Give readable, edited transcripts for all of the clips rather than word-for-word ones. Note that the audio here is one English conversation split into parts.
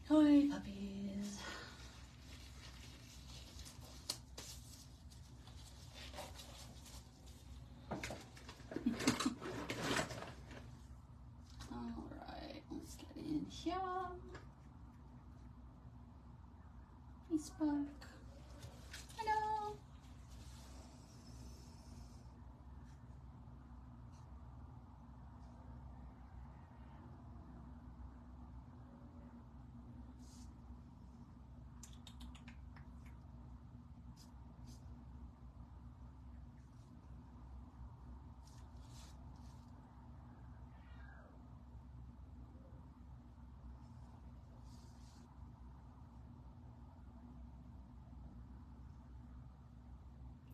Hi, puppies. All right, let's get in here. Facebook. Hello.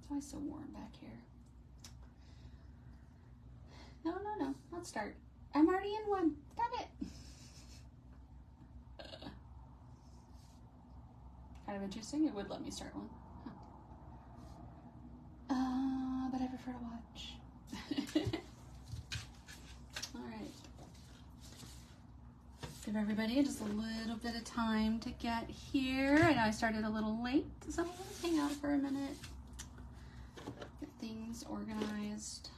It's always so warm back here. No, no, no. Let's start. I'm already in one. Stop it. Kind of interesting. It would let me start one. Huh. But I prefer to watch. All right. Give everybody just a little bit of time to get here. I know I started a little late, so let's hang out for a minute. Get things organized.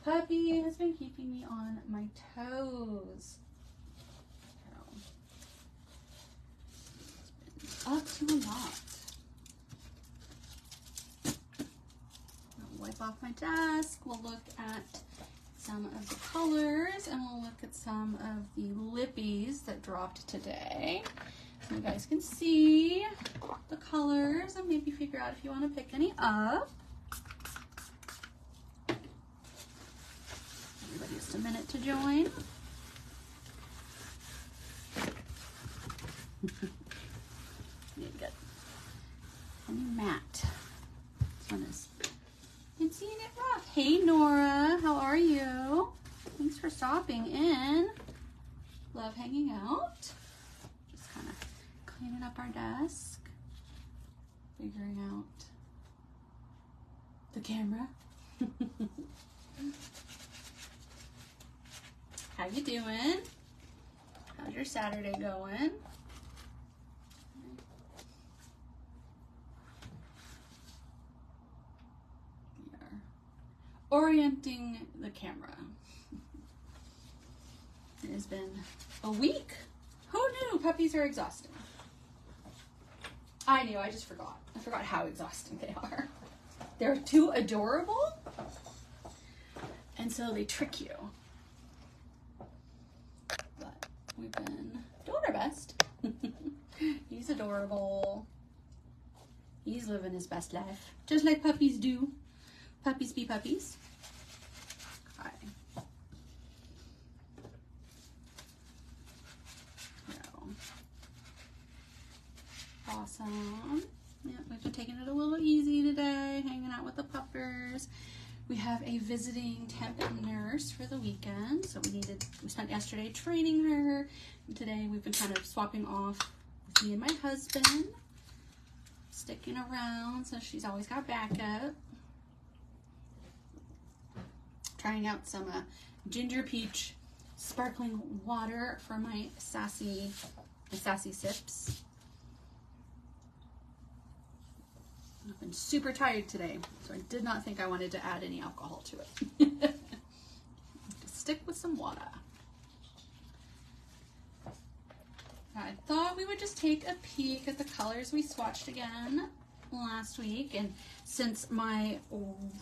Puppy has been keeping me on my toes. Up to a lot. I'll wipe off my desk. We'll look at some of the colors and we'll look at some of the lippies that dropped today. So you guys can see the colors and maybe figure out if you want to pick any up. Everybody just a minute to join. Need to get a new mat. This one is been seeing it rough. Hey Nora, how are you? Thanks for stopping in. Love hanging out. Just kind of cleaning up our desk. Figuring out the camera. How you doing? How's your Saturday going? We are orienting the camera. It has been a week. Who knew puppies are exhausting? I knew, I just forgot. I forgot how exhausting they are. They're too adorable, and so they trick you. But we've been doing our best. He's adorable. He's living his best life, just like puppies do. Puppies be puppies. Okay. So. Awesome. Yeah, we've been taking it a little easy today, hanging out with the puppers. We have a visiting temp nurse for the weekend, so we spent yesterday training her. And today we've been kind of swapping off with me and my husband, sticking around, so she's always got backup. Trying out some ginger peach sparkling water for my sassy sips. I've been super tired today, so I did not think I wanted to add any alcohol to it. Just stick with some water. I thought we would just take a peek at the colors we swatched again last week, and since my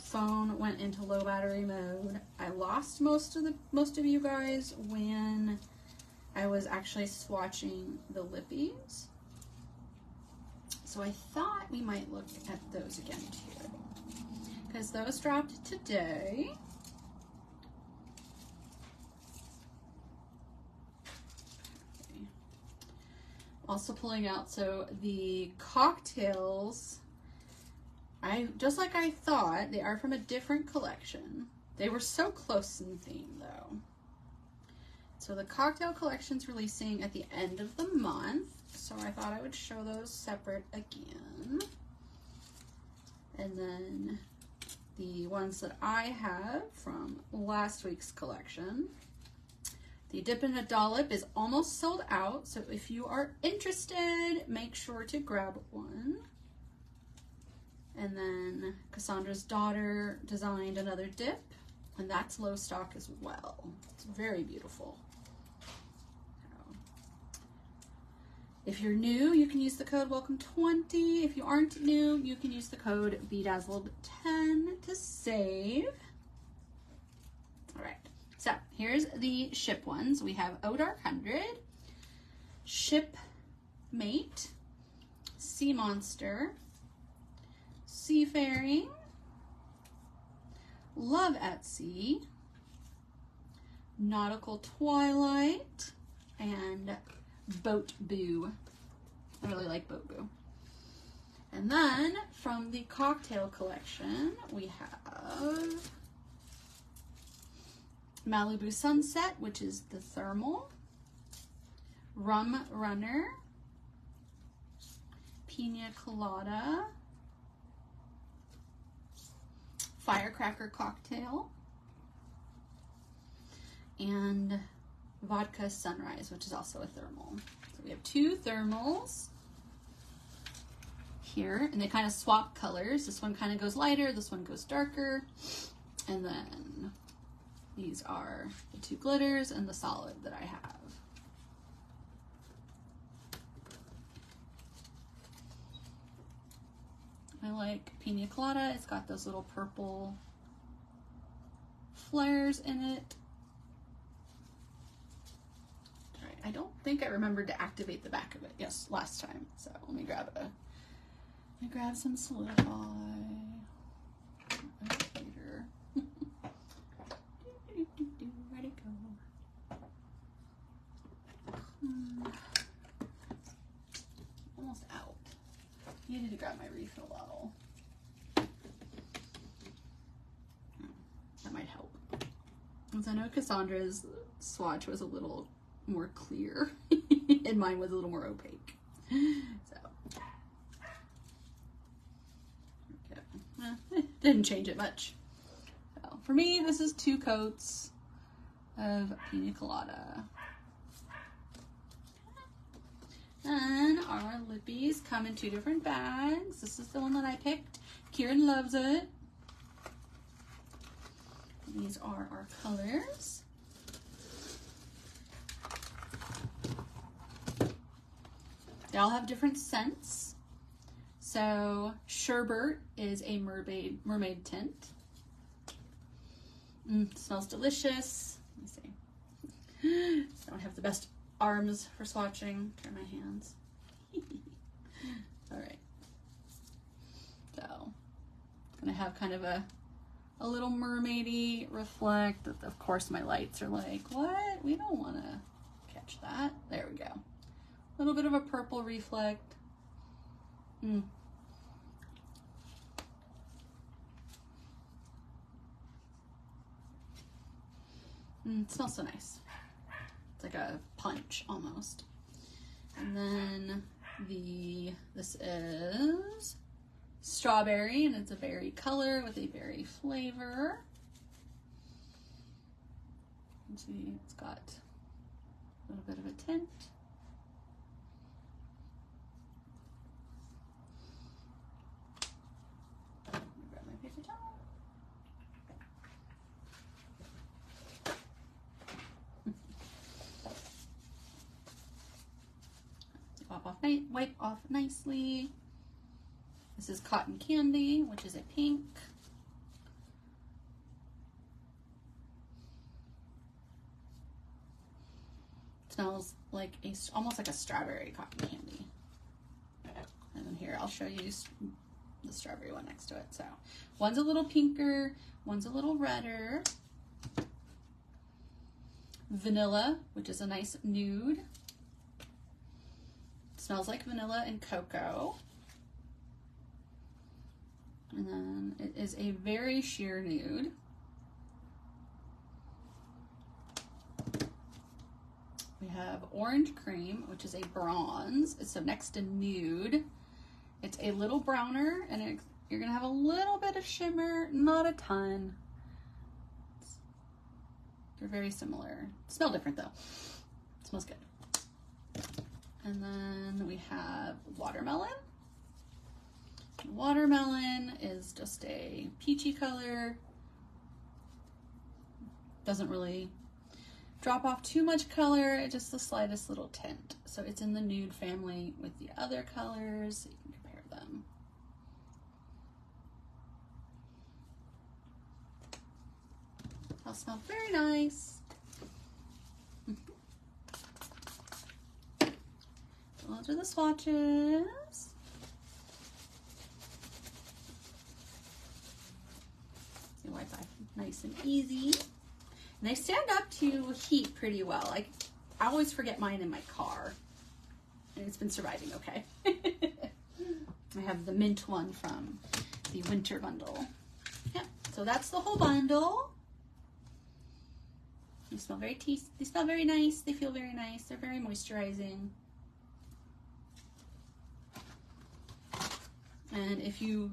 phone went into low battery mode, I lost most of you guys when I was actually swatching the lippies. So I thought we might look at those again too, because those dropped today. Okay. Also pulling out, so the cocktails, just like I thought, they are from a different collection. They were so close in theme though. So the cocktail collection's releasing at the end of the month, so I thought I would show those separate again. And then the ones that I have from last week's collection. The Dip in a Dollop is almost sold out, so if you are interested, make sure to grab one. And then Cassandra's daughter designed another dip, and that's low stock as well. It's very beautiful. If you're new, you can use the code WELCOME20. If you aren't new, you can use the code BDazzled10 to save. All right, so here's the ship ones. We have Oh Dark 100, Shipmate, Sea Monster, Seafaring, Love at Sea, Nautical Twilight, and Boat Boo. I really like Boat Boo. And then from the cocktail collection, we have Malibu Sunset, which is the thermal, Rum Runner, Pina Colada, Firecracker Cocktail, and Vodka Sunrise, which is also a thermal. So we have two thermals here, and they kind of swap colors. This one kind of goes lighter, this one goes darker, and then these are the two glitters and the solid that I have. I like Pina Colada. It's got those little purple flares in it. All right, I don't think I remembered to activate the back of it. Yes, last time. So let me grab some Solidify. Later. Where'd it go? Almost out. Needed to grab my refill bottle. That might help. Because I know Cassandra's swatch was a little more clear and mine was a little more opaque. So, okay. It didn't change it much. So, for me, this is 2 coats of Pina Colada. And our lippies come in 2 different bags. This is the one that I picked. Kieran loves it. These are our colors. They all have different scents. So Sherbet is a mermaid tint. Smells delicious. Let me see. I don't have the best arms for swatching. Try my hands. All right. So it's gonna have kind of a little mermaidy reflect. Of course, my lights are like, what? We don't want to catch that. There we go. A little bit of a purple reflect. It smells so nice. It's like a punch almost. And then this is strawberry, and it's a berry color with a berry flavor. You can see it's got a little bit of a tint. Let me grab my paper towel. Wipe off nicely. This is Cotton Candy, which is a pink. It smells like almost like a strawberry cotton candy. And then here, I'll show you the strawberry one next to it. So one's a little pinker, one's a little redder. Vanilla, which is a nice nude. Smells like vanilla and cocoa. And then it is a very sheer nude. have Orange Cream, which is a bronze. So next to Nude, it's a little browner, and you're gonna have a little bit of shimmer, not a ton. They're very similar. Smell different though. Smells good. And then we have Watermelon. Watermelon is just a peachy color. Doesn't really drop off too much color, just the slightest little tint. So it's in the Nude family with the other colors, so you can compare them. They'll smell very nice. Those are the swatches. See, Wi-Fi, nice and easy. And they stand up to heat pretty well. Like, I always forget mine in my car, and it's been surviving okay. I have the mint one from the winter bundle. Yeah, so that's the whole bundle. They smell very they smell very nice. They feel very nice. They're very moisturizing. And if you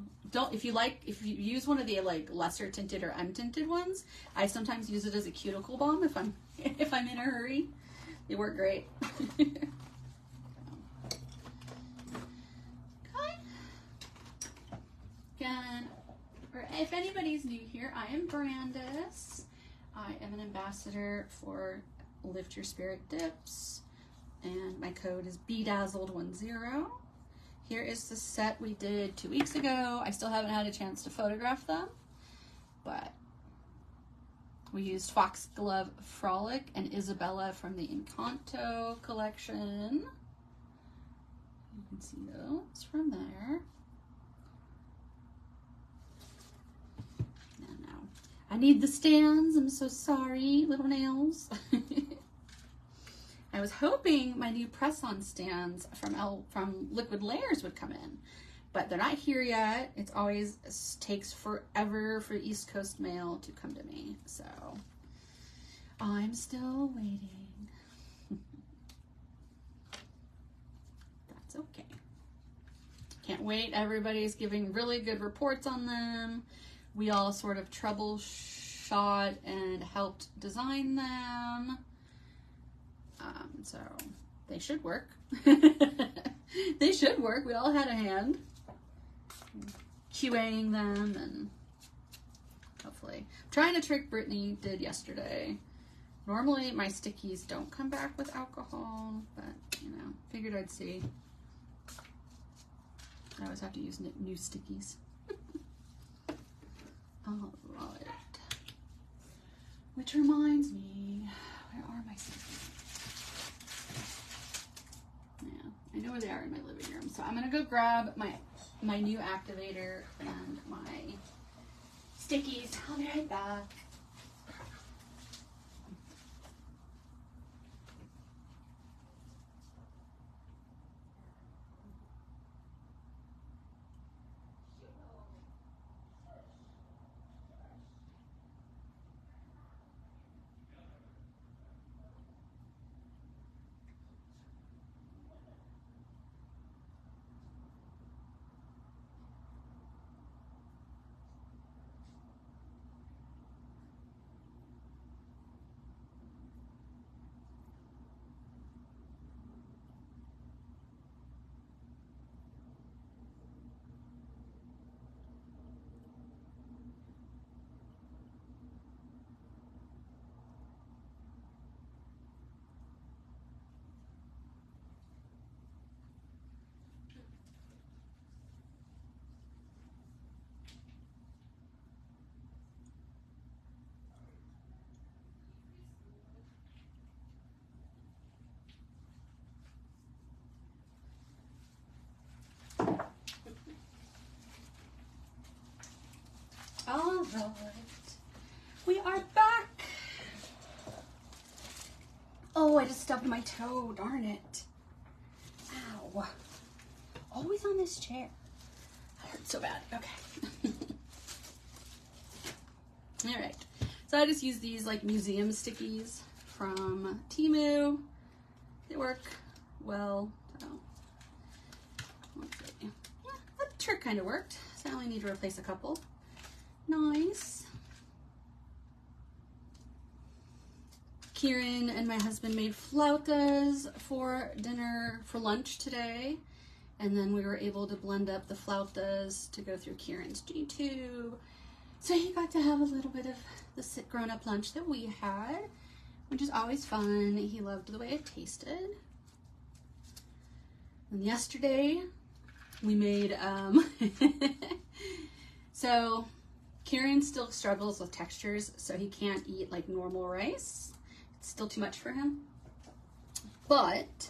use one of the like lesser tinted or untinted ones, I sometimes use it as a cuticle balm if I'm in a hurry. They work great. Okay. Again, or if anybody's new here, I am Brandis. I am an ambassador for Lift Your Spirit Dips, and my code is BDazzled10. Here is the set we did 2 weeks ago. I still haven't had a chance to photograph them, but we used Foxglove Frolic and Isabella from the Encanto collection. You can see those from there. And now I need the stands. I'm so sorry, little nails. I was hoping my new press-on stands from Liquid Layers would come in, but they're not here yet. It takes forever for East Coast mail to come to me, so I'm still waiting. That's okay. Can't wait. Everybody's giving really good reports on them. We all sort of troubleshot and helped design them. So they should work. They should work. We all had a hand QAing them, and hopefully. I'm trying to trick Brittany did yesterday. Normally my stickies don't come back with alcohol, but you know, figured I'd see. I always have to use new stickies. All right. Which reminds me, where are my stickies? I know where they are in my living room. So I'm gonna go grab my new activator and my stickies. I'll be right back. All right, we are back. Oh, I just stubbed my toe, darn it. Ow. Always on this chair. That hurts so bad. Okay. All right, so I just use these like museum stickies from Temu. they work well. So let's see. Yeah, that trick kind of worked. So I only need to replace a couple. Nice. Kieran and my husband made flautas for dinner, for lunch today. And then we were able to blend up the flautas to go through Kieran's G-tube. So he got to have a little bit of the grown-up lunch that we had, which is always fun. He loved the way it tasted. And yesterday we made, so Kieran still struggles with textures, so he can't eat like normal rice. It's still too much for him. But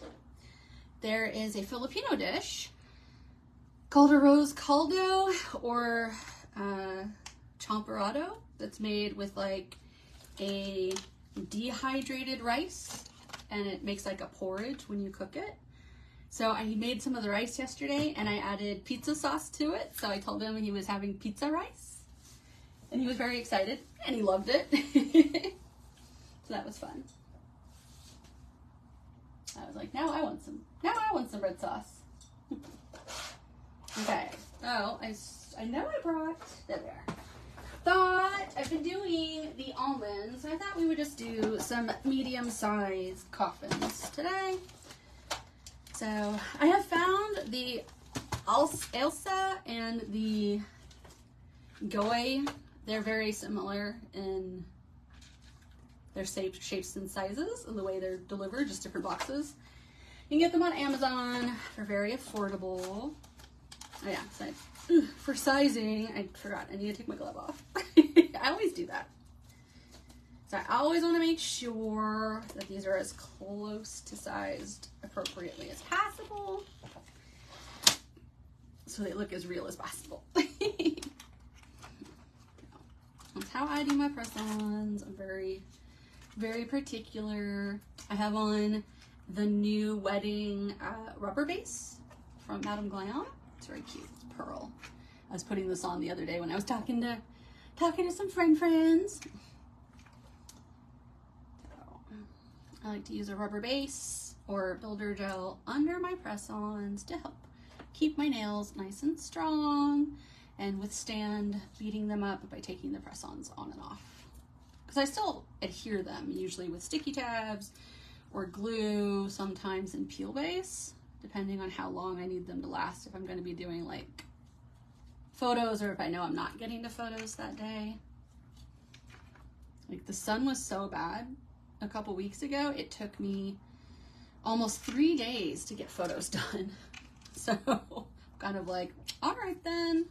there is a Filipino dish called a rose caldo or champorado that's made with like a dehydrated rice, and it makes like a porridge when you cook it. So I made some of the rice yesterday and I added pizza sauce to it. So I told him he was having pizza rice and he was very excited and he loved it. So that was fun. I was like, now I want some red sauce. Okay. Oh, I know I brought, there we are. Thought I've been doing the almonds, so I thought we would just do some medium-sized coffins today. So I have found the Elsa and the Goy. They're very similar in their shapes and sizes and the way they're delivered, just different boxes. You can get them on Amazon. They're very affordable. Oh yeah, so for sizing, I forgot, I need to take my glove off. I always do that. So I always want to make sure that these are as close to sized appropriately as possible, so they look as real as possible. That's how I do my press-ons. I'm very, very particular. I have on the new wedding rubber base from Madame Glam. It's very cute. It's pearl. I was putting this on the other day when I was talking to some friends. I like to use a rubber base or builder gel under my press-ons to help keep my nails nice and strong and withstand beating them up by taking the press-ons on and off. Because I still adhere them, usually with sticky tabs or glue, sometimes in peel base, depending on how long I need them to last, if I'm going to be doing like photos or if I know I'm not getting to photos that day. Like the sun was so bad a couple weeks ago, it took me almost 3 days to get photos done. So kind of like, all right then,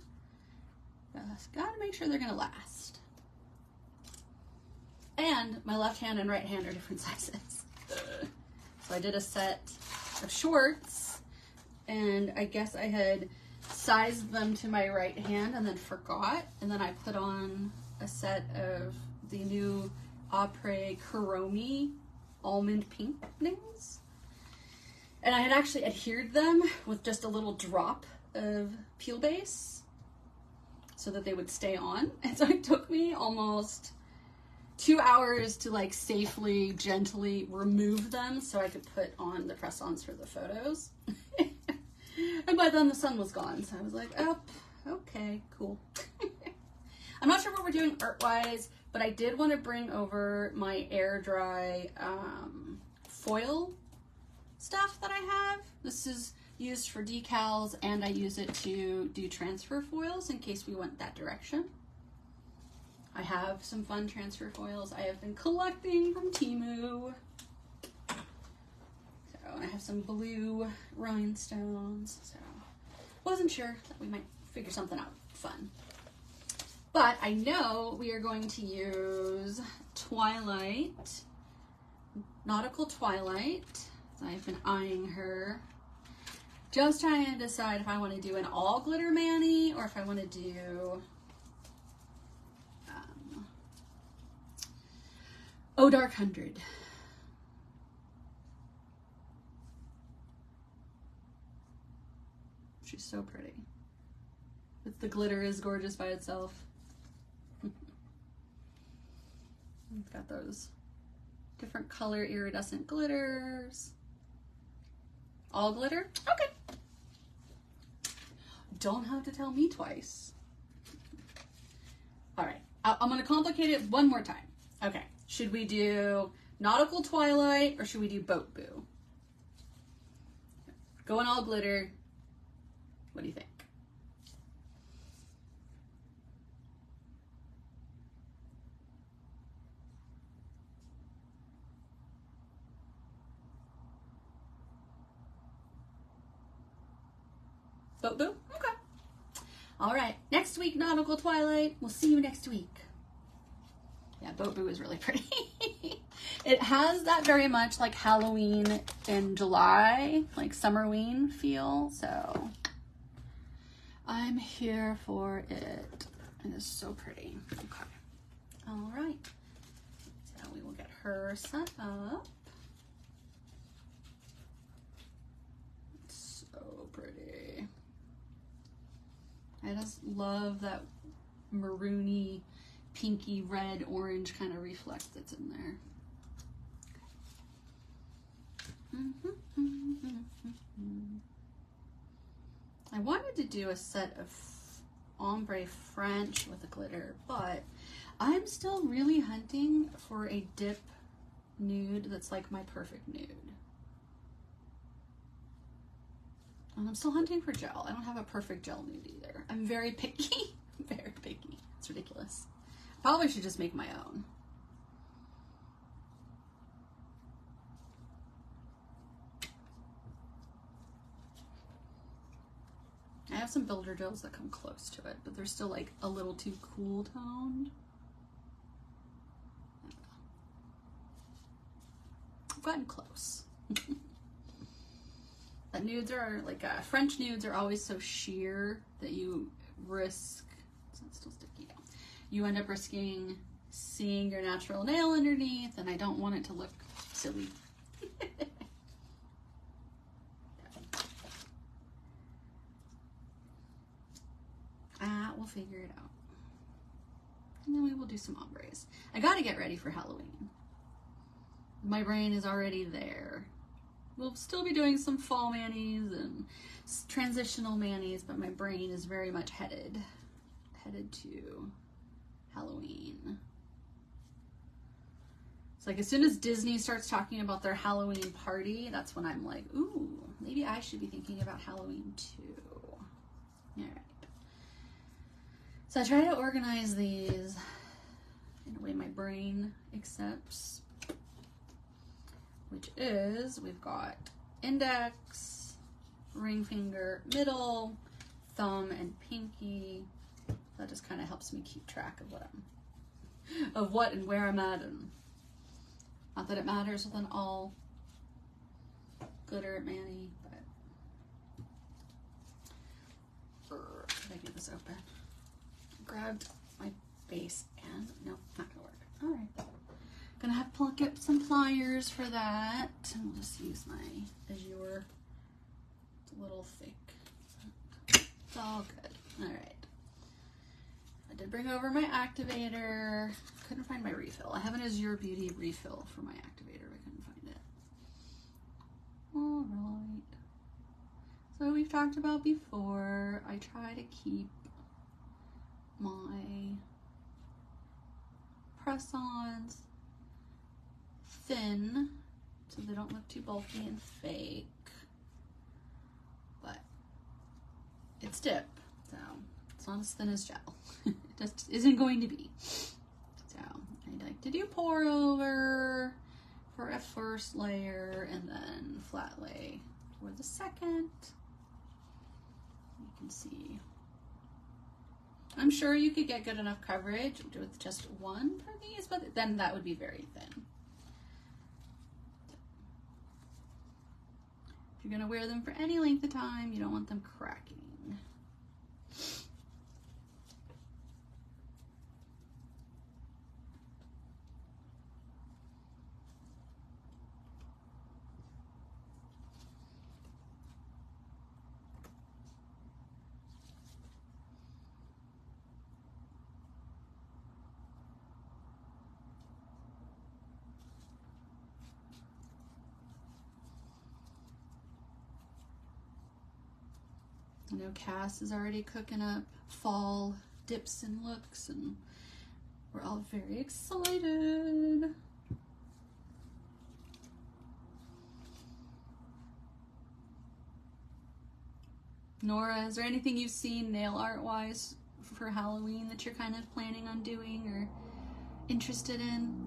gotta make sure they're gonna last. And my left hand and right hand are different sizes. So I did a set of shorts and I guess I had sized them to my right hand and then forgot, and then I put on a set of the new Après Kuromi almond pink nails, and I had actually adhered them with just a little drop of peel base so that they would stay on, and so it took me almost 2 hours to like safely, gently remove them so I could put on the press-ons for the photos. And by then the sun was gone, so I was like, oh, okay, cool. I'm not sure what we're doing art-wise, but I did want to bring over my air dry foil stuff that I have. This is used for decals, and I use it to do transfer foils in case we went that direction. I have some fun transfer foils I have been collecting from Temu. So I have some blue rhinestones, so wasn't sure that we might figure something out fun. But I know we are going to use Twilight, Nautical Twilight. So I've been eyeing her. Just trying to decide if I want to do an all glitter mani or if I want to do Oh Dark 100. She's so pretty. But the glitter is gorgeous by itself. It's got those different color iridescent glitters. All glitter? Okay. Don't have to tell me twice. All right, I'm gonna complicate it one more time. Okay, should we do Nautical Twilight or should we do Boat Boo? Going all glitter. What do you think? Boat Boo? Okay. All right, next week, Nautical Twilight. We'll see you next week. Yeah, Boat Boo is really pretty. It has that very much like Halloween in July, like Summerween feel, so I'm here for it. It is so pretty. Okay. All right. So we will get her set up. It's so pretty. I just love that maroony, pinky, red, orange kind of reflex that's in there. I wanted to do a set of ombre French with a glitter, but I'm still really hunting for a dip nude that's like my perfect nude. And I'm still hunting for gel. I don't have a perfect gel nude either. I'm very picky. Very picky. It's ridiculous. Probably should just make my own. I have some builder gels that come close to it, but they're still like a little too cool toned. I've gotten close. But nudes are like French nudes are always so sheer that you risk. It's still sticky. Yeah. You end up risking seeing your natural nail underneath, and I don't want it to look silly. We'll figure it out. And then we will do some ombres. I gotta get ready for Halloween. My brain is already there. We'll still be doing some fall manis and transitional manis, but my brain is very much headed to Halloween. It's like as soon as Disney starts talking about their Halloween party, that's when I'm like, ooh, maybe I should be thinking about Halloween too. All right. So I try to organize these in a way my brain accepts, which is we've got index, ring finger, middle, thumb, and pinky. That just kind of helps me keep track of what and where I'm at, and not that it matters with an all glitter mani, but did I get this open? Grabbed my base and nope, not gonna work. All right, gonna have to get some pliers for that, and we'll just use my Azure. It's a little thick. It's all good. All right. I did bring over my activator. Couldn't find my refill. I have an Azure Beauty refill for my activator. I couldn't find it. All right. So we've talked about before, I try to keep my press-ons thin so they don't look too bulky and fake, but it's dip, so it's not as thin as gel. It just isn't going to be. So I like to do pour over for a first layer and then flat lay for the second. You can see. I'm sure you could get good enough coverage with just one for these, but then that would be very thin. If you're gonna wear them for any length of time, you don't want them cracking. I know Cass is already cooking up fall dips and looks, and we're all very excited. Nora, is there anything you've seen nail art wise for Halloween that you're kind of planning on doing or interested in?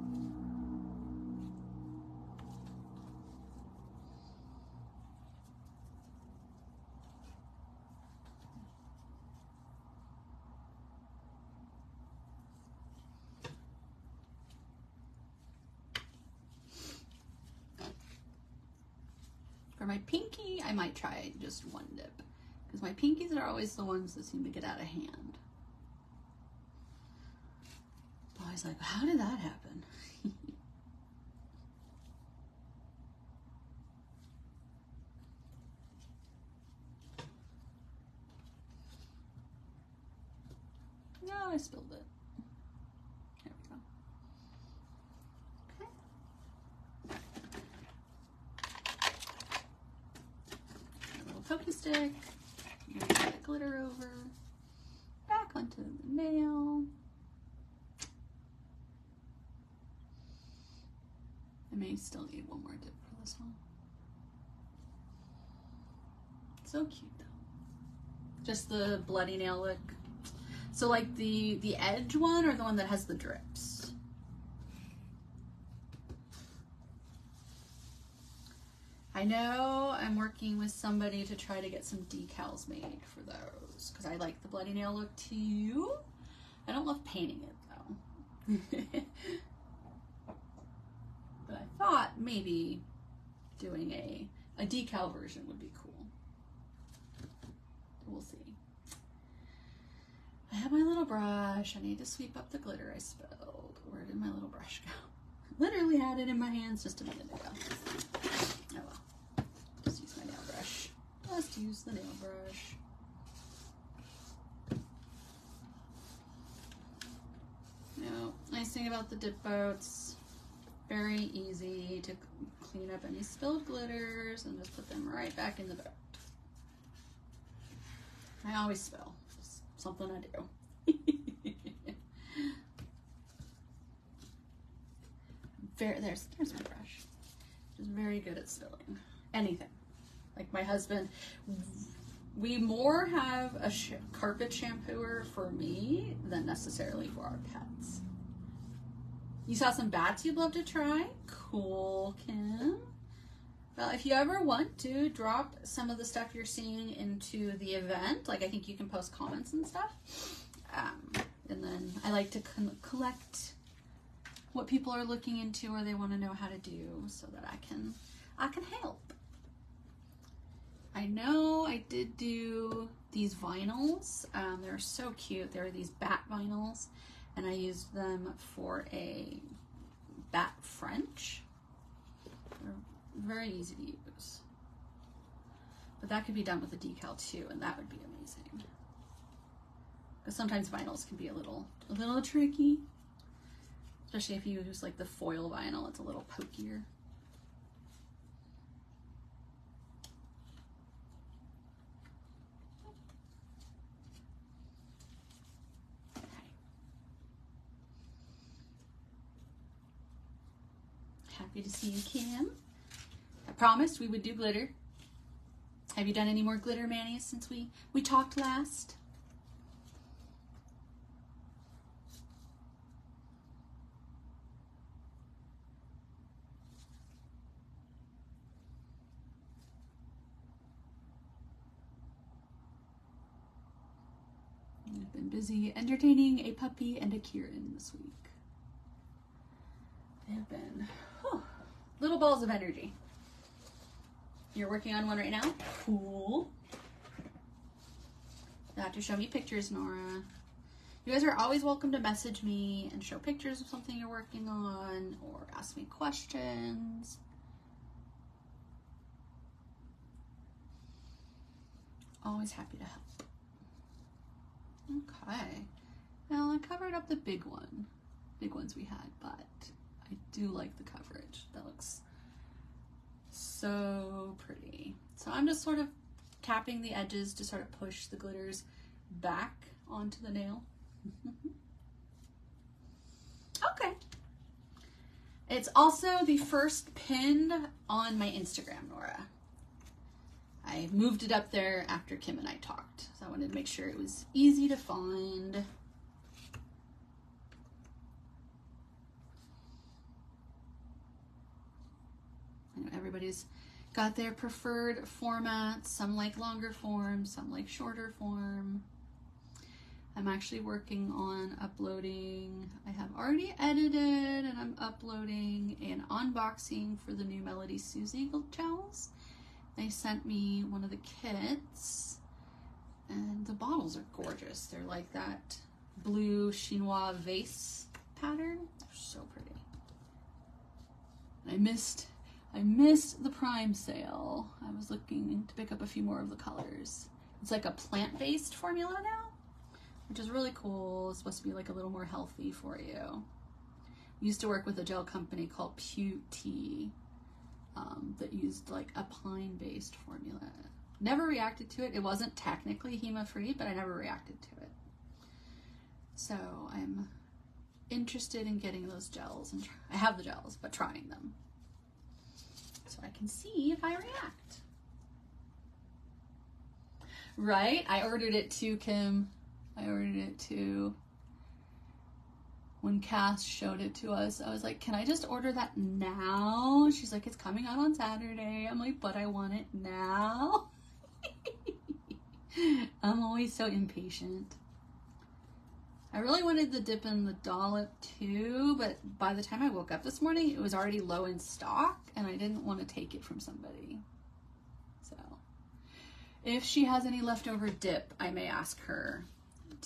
For my pinky, I might try just one dip, because my pinkies are always the ones that seem to get out of hand. I'm always like, how did that happen? No, I spilled it. There we go. Okay. A little pokey stick. Put the glitter over. Back onto the nail. I may still need one more dip for this one. So cute though. Just the bloody nail look. So like the edge one or the one that has the drips? I know I'm working with somebody to try to get some decals made for those, because I like the bloody nail look too. I don't love painting it though. But I thought maybe doing a decal version would be cool. We'll see. I have my little brush. I need to sweep up the glitter I spilled. Where did my little brush go? Literally had it in my hands just a minute ago. Oh well. Just use my nail brush. Just use the nail brush. No, nice thing about the dip boats, very easy to clean up any spilled glitters and just put them right back in the boat. I always spill. It's something I do. There's my brush. Just very good at spilling anything. Like my husband, we more have a carpet shampooer for me than necessarily for our pets. You saw some bats you'd love to try? Cool, Kim. Well, if you ever want to drop some of the stuff you're seeing into the event, like I think you can post comments and stuff. And then I like to collect what people are looking into or they want to know how to do so that I can help. I know I did do these vinyls. They're so cute. They're these bat vinyls, and I used them for a bat French. They're very easy to use. But that could be done with a decal too, and that would be amazing. Because sometimes vinyls can be a little tricky. Especially if you use like the foil vinyl, it's a little pokier. Happy to see you, Kim. I promised we would do glitter. Have you done any more glitter manis since we talked last? I've been busy entertaining a puppy and a Kieran this week. They have been little balls of energy. You're working on one right now? Cool. You'll have to show me pictures, Nora. You guys are always welcome to message me and show pictures of something you're working on or ask me questions. Always happy to help. Okay. Well, I covered up the big ones we had, but I do like the coverage. That looks so pretty. So I'm just sort of tapping the edges to sort of push the glitters back onto the nail. Okay. It's also the first pin on my Instagram, Nora. I moved it up there after Kim and I talked, so I wanted to make sure it was easy to find. I know everybody's got their preferred formats. Some like longer form, some like shorter form. I'm actually working on uploading. I have already edited and I'm uploading an unboxing for the new Melody Susie gels. They sent me one of the kits and the bottles are gorgeous. They're like that blue chinois vase pattern. They're so pretty. I missed the Prime sale. I was looking to pick up a few more of the colors. It's like a plant-based formula now, which is really cool. It's supposed to be like a little more healthy for you. I used to work with a gel company called Tea that used like a pine-based formula. Never reacted to it. It wasn't technically HEMA free, but I never reacted to it. So I'm interested in getting those gels, and I have the gels, but trying them so I can see if I react. Right? I ordered it too, Kim. I ordered it too. When Cass showed it to us, I was like, can I just order that now? She's like, it's coming out on Saturday. I'm like, but I want it now. I'm always so impatient. I really wanted the dip and the dollop too, but by the time I woke up this morning, it was already low in stock and I didn't want to take it from somebody. So if she has any leftover dip, I may ask her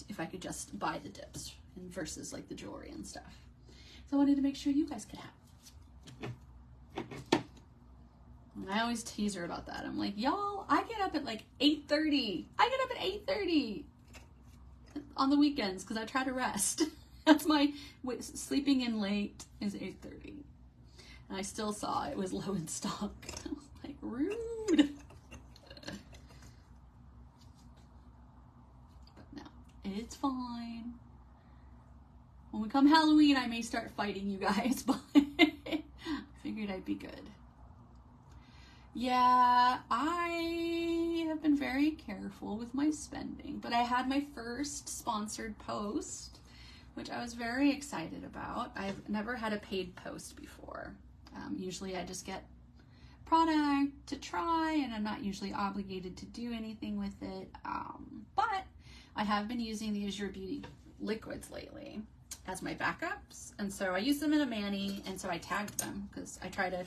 if I could just buy the dips versus like the jewelry and stuff. So I wanted to make sure you guys could have. And I always tease her about that. I'm like, y'all, I get up at like 8:30. I get up at 8:30 on the weekends because I try to rest. That's my sleeping in late is 8:30. And I still saw it was low in stock. I was like, rude. But no, it's fine. When we come Halloween, I may start fighting you guys, but I figured I'd be good. Yeah, I have been very careful with my spending, but I had my first sponsored post, which I was very excited about. I've never had a paid post before. Usually I just get product to try and I'm not usually obligated to do anything with it. But I have been using the Azure Beauty liquids lately as my backups, and so I use them in a mani, and so I tagged them because I try to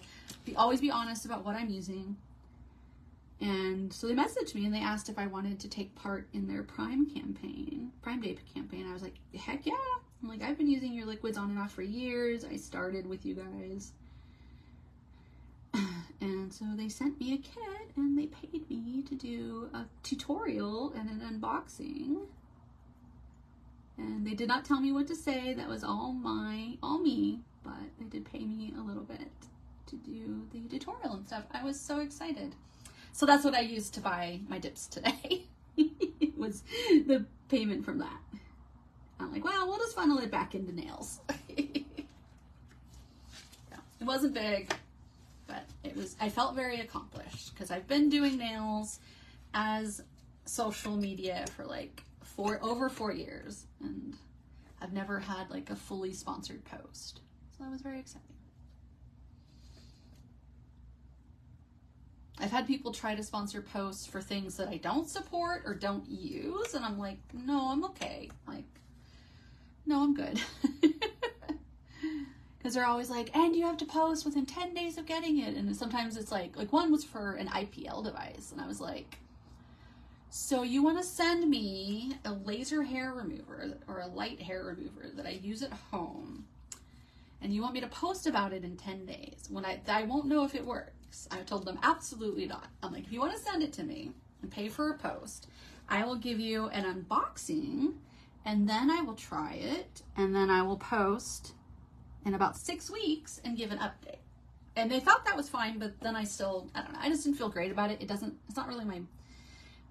always be honest about what I'm using. And so they messaged me and they asked if I wanted to take part in their Prime Day campaign. I was like, heck yeah. I'm like, I've been using your liquids on and off for years. I started with you guys. And so they sent me a kit and they paid me to do a tutorial and an unboxing. And they did not tell me what to say. That was all me, but they did pay me a little bit to do the tutorial and stuff. I was so excited. So that's what I used to buy my dips today. It was the payment from that. I'm like, well, we'll just funnel it back into nails. Yeah, it wasn't big, but I felt very accomplished because I've been doing nails as social media for like over 4 years, and I've never had like a fully sponsored post. So that was very exciting. I've had people try to sponsor posts for things that I don't support or don't use, and I'm like, no, I'm okay. Like, no, I'm good. Because they're always like, and you have to post within 10 days of getting it. And sometimes it's like one was for an IPL device, and I was like, so you want to send me a laser hair remover or a light hair remover that I use at home, and you want me to post about it in 10 days when I won't know if it works. I told them absolutely not. I'm like, if you want to send it to me and pay for a post, I will give you an unboxing, and then I will try it, and then I will post in about 6 weeks and give an update. And they thought that was fine, but then I don't know. I just didn't feel great about it. It's not really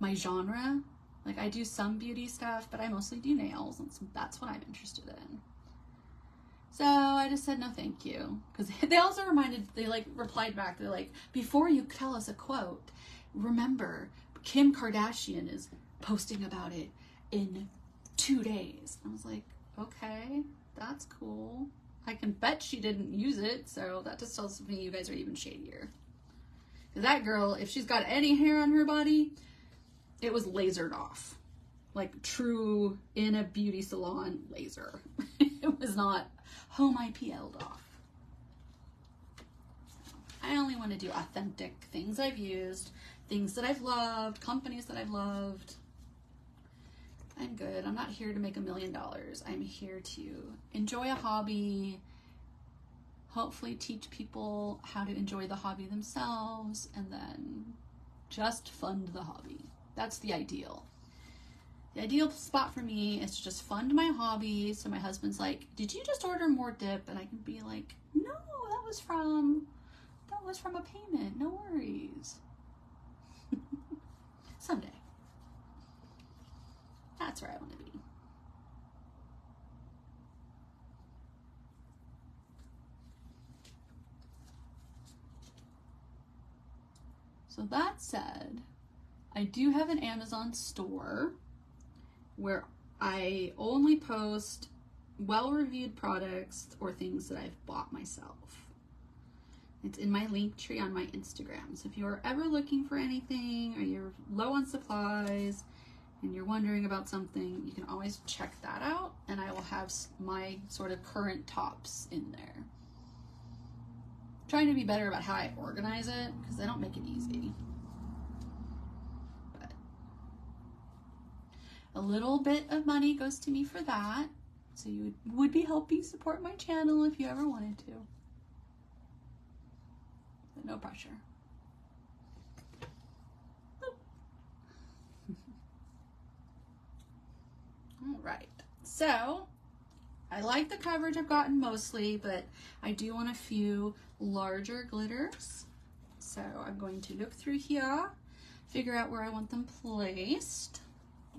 my genre. Like, I do some beauty stuff, but I mostly do nails, and that's what I'm interested in. So I just said no thank you, because they also replied back, they're like, before you tell us a quote, remember Kim Kardashian is posting about it in 2 days. I was like, okay, that's cool. I can bet she didn't use it, so that just tells me you guys are even shadier. Because that girl, if she's got any hair on her body, it was lasered off. Like true, in a beauty salon laser. It was not home IPL'd off. I only want to do authentic things I've used, things that I've loved, companies that I've loved. I'm good. I'm not here to make $1 million. I'm here to enjoy a hobby, hopefully teach people how to enjoy the hobby themselves, and then just fund the hobby. That's the ideal. The ideal spot for me is to just fund my hobby. So my husband's like, did you just order more dip? And I can be like, no, that was from a payment. No worries. Someday. That's where I want to be. So that said, I do have an Amazon store where I only post well-reviewed products or things that I've bought myself. It's in my link tree on my Instagram. So if you're ever looking for anything or you're low on supplies and you're wondering about something, you can always check that out, and I will have my sort of current tops in there. I'm trying to be better about how I organize it because I don't make it easy. But a little bit of money goes to me for that, so you would be helping support my channel if you ever wanted to. But no pressure. All right, so I like the coverage I've gotten mostly, but I do want a few larger glitters. So I'm going to look through here, figure out where I want them placed.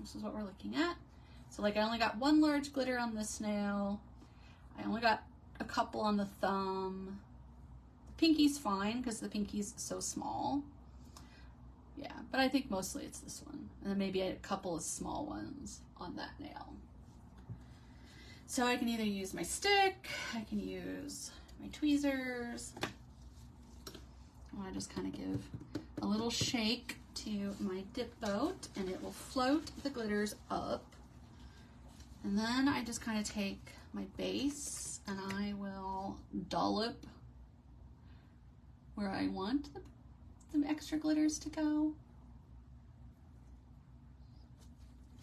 This is what we're looking at. So like I only got one large glitter on this nail. I only got a couple on the thumb. The pinky's fine because the pinky's so small. Yeah, but I think mostly it's this one. And then maybe a couple of small ones on that nail. So I can either use my stick, I can use my tweezers. I just kind of give a little shake to my dip boat and it will float the glitters up. And then I just kind of take my base and I will dollop where I want the extra glitters to go.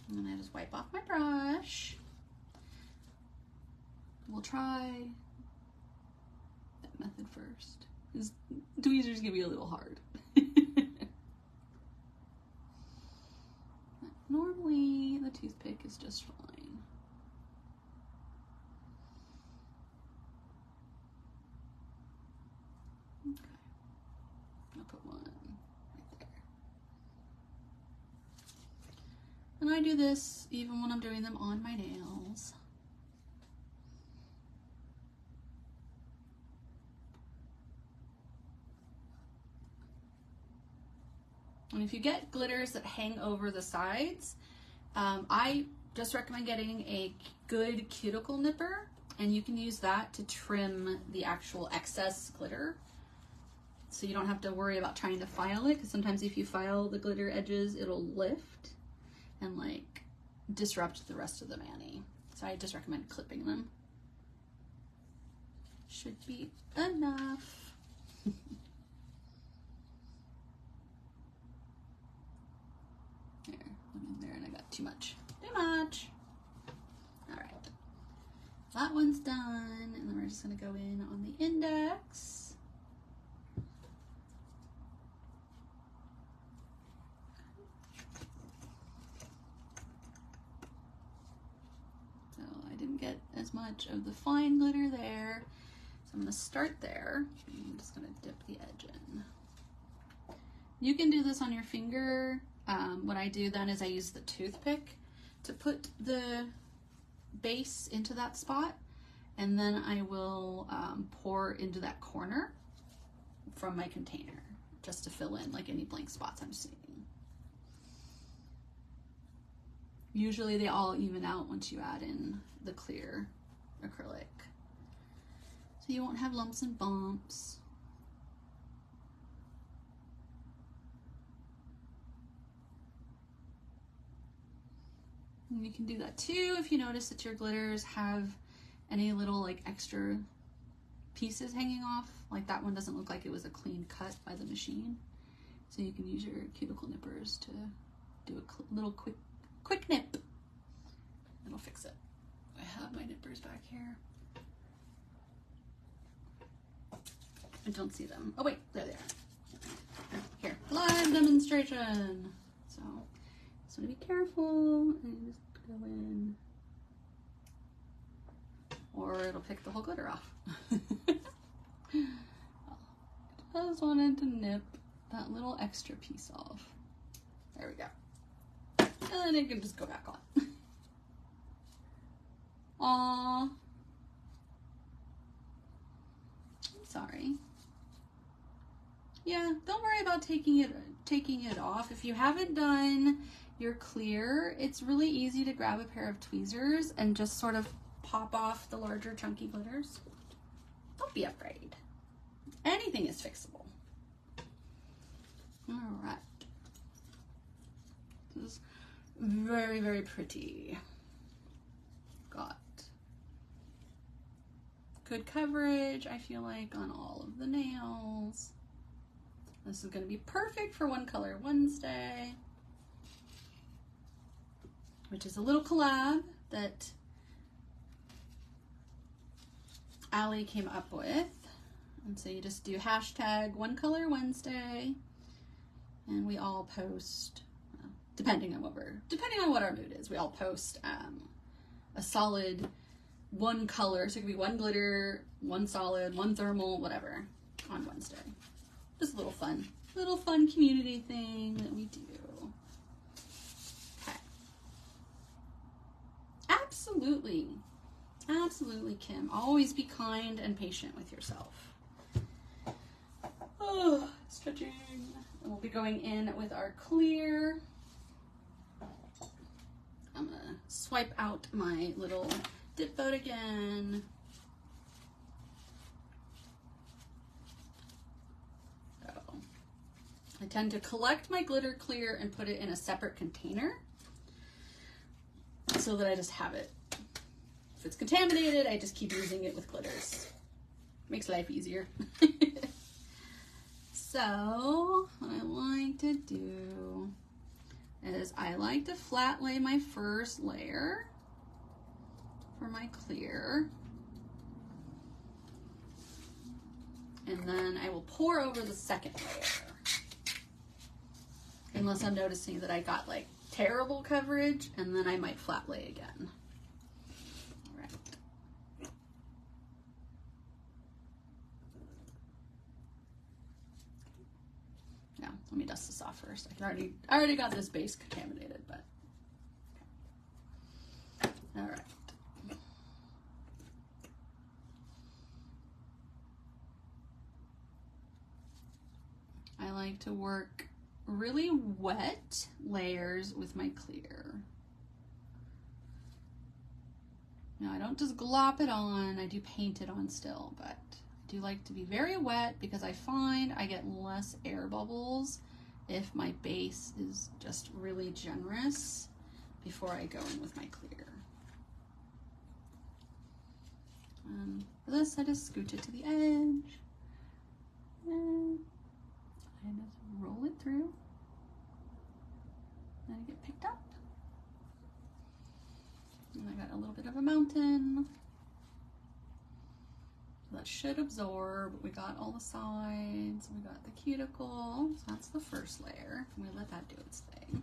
And then I just wipe off my brush. We'll try that method first. Because tweezers can be a little hard. Normally the toothpick is just fine. Okay. I'll put one right there. And I do this even when I'm doing them on my nails. And if you get glitters that hang over the sides, I just recommend getting a good cuticle nipper, and you can use that to trim the actual excess glitter. So you don't have to worry about trying to file it, because sometimes if you file the glitter edges, it'll lift and like disrupt the rest of the mani. So I just recommend clipping them. Should be enough. There, went in there and I got too much. Too much. All right, that one's done, and then we're just gonna go in on the index. So I didn't get as much of the fine glitter there, so I'm gonna start there. I'm just gonna dip the edge in. You can do this on your finger. what I do then is I use the toothpick to put the base into that spot, and then I will pour into that corner from my container just to fill in like any blank spots I'm seeing. Usually they all even out once you add in the clear acrylic, so you won't have lumps and bumps. And you can do that too if you notice that your glitters have any little like extra pieces hanging off. Like that one doesn't look like it was a clean cut by the machine. So you can use your cuticle nippers to do a little quick nip. It'll fix it. I have my nippers back here. I don't see them. Oh wait, there they are. Here, live demonstration. So want to be careful and just go in, or it'll pick the whole glitter off. I just wanted to nip that little extra piece off. There we go. And then it can just go back on. Aww. I'm sorry. Yeah, don't worry about taking it off. If you haven't done your clear, it's really easy to grab a pair of tweezers and just sort of pop off the larger chunky glitters. Don't be afraid. Anything is fixable. All right. This is very, very pretty. Got good coverage, I feel like, on all of the nails. This is going to be perfect for One Color Wednesday, which is a little collab that Allie came up with. And so you just do hashtag One Color Wednesday, and we all post, depending on what our mood is, we all post a solid one color. So it could be one glitter, one solid, one thermal, whatever, on Wednesday. Just a little fun community thing that we do. Okay. Absolutely, Kim. Always be kind and patient with yourself. Oh, stretching. And we'll be going in with our clear. I'm gonna swipe out my little dip boat again. I tend to collect my glitter clear and put it in a separate container so that I just have it. If it's contaminated, I just keep using it with glitters. Makes life easier. So what I like to do is I like to flat lay my first layer for my clear. And then I will pour over the second layer. Unless I'm noticing that I got like terrible coverage, and then I might flat lay again. All right. Now, let me dust this off first. I already got this base contaminated, but okay. All right. I like to work really wet layers with my clear. Now I don't just glop it on, I do paint it on still, but I do like to be very wet because I find I get less air bubbles if my base is just really generous before I go in with my clear. For this, I just scooch it to the edge and I just roll it through. Then I get picked up. And I got a little bit of a mountain. That should absorb. We got all the sides. We got the cuticle. So that's the first layer. And we let that do its thing.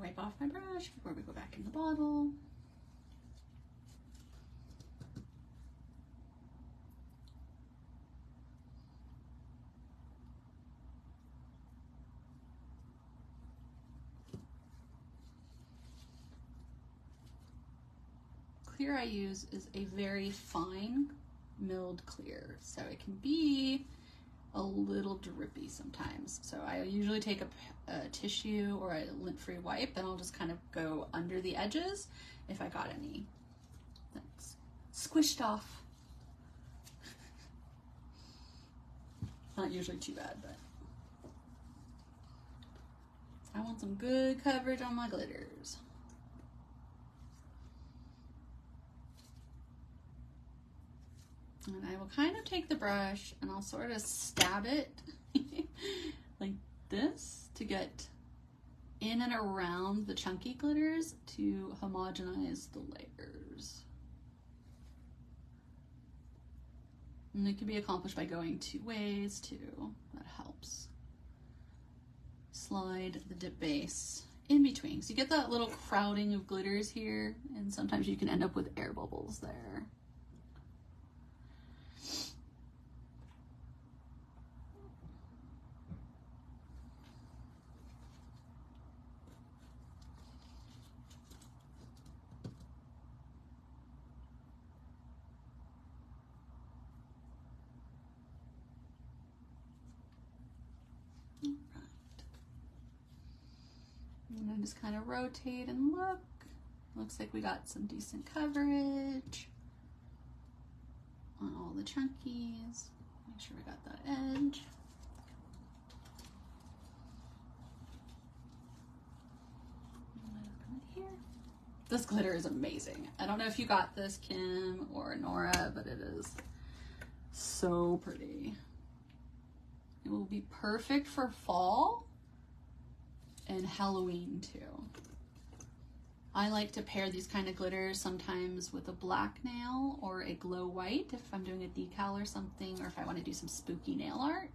wipe off my brush before we go back in the bottle. Clear I use is a very fine milled clear, so it can be a little drippy sometimes. So I usually take a tissue or a lint-free wipe and I'll just kind of go under the edges if I got any that's squished off. Not usually too bad, but I want some good coverage on my glitters. And I will kind of take the brush and I'll sort of stab it like this to get in and around the chunky glitters to homogenize the layers. And it can be accomplished by going 2 ways too. That helps. Slide the dip base in between. So you get that little crowding of glitters here, and sometimes you can end up with air bubbles there. And then just kind of rotate and look. Looks like we got some decent coverage on all the chunkies. Make sure we got that edge. Here. This glitter is amazing. I don't know if you got this, Kim or Nora, but it is so pretty. It will be perfect for fall and Halloween too. I like to pair these kind of glitters sometimes with a black nail or a glow white if I'm doing a decal or something, or if I want to do some spooky nail art,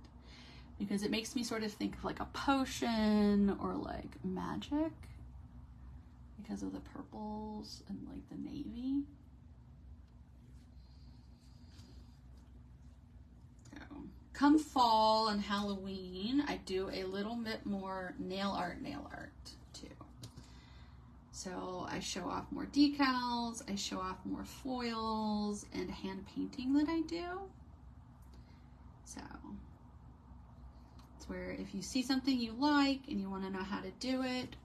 because it makes me sort of think of like a potion or like magic because of the purples and like the navy. Come fall and Halloween, I do a little bit more nail art too. So I show off more decals, I show off more foils and hand painting that I do. So it's where if you see something you like and you want to know how to do it,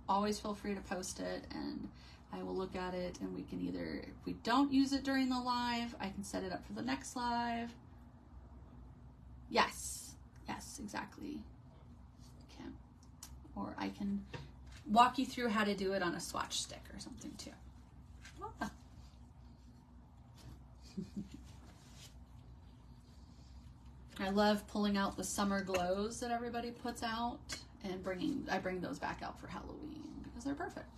always feel free to post it and I will look at it, and we can either, if we don't use it during the live, I can set it up for the next live. Yes, exactly. Okay. Or I can walk you through how to do it on a swatch stick or something too. Ah. I love pulling out the summer glows that everybody puts out and I bring those back out for Halloween because they're perfect.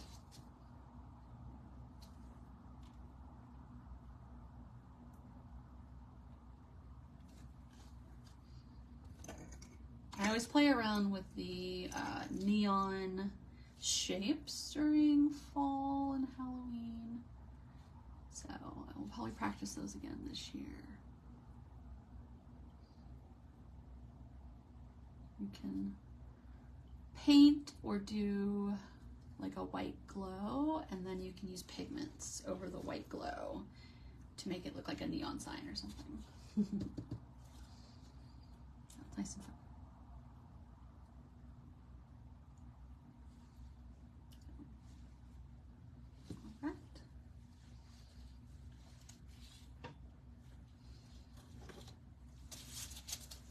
I always play around with the neon shapes during fall and Halloween. So I will probably practice those again this year. You can paint or do like a white glow, and then you can use pigments over the white glow to make it look like a neon sign or something. That's nice and fun.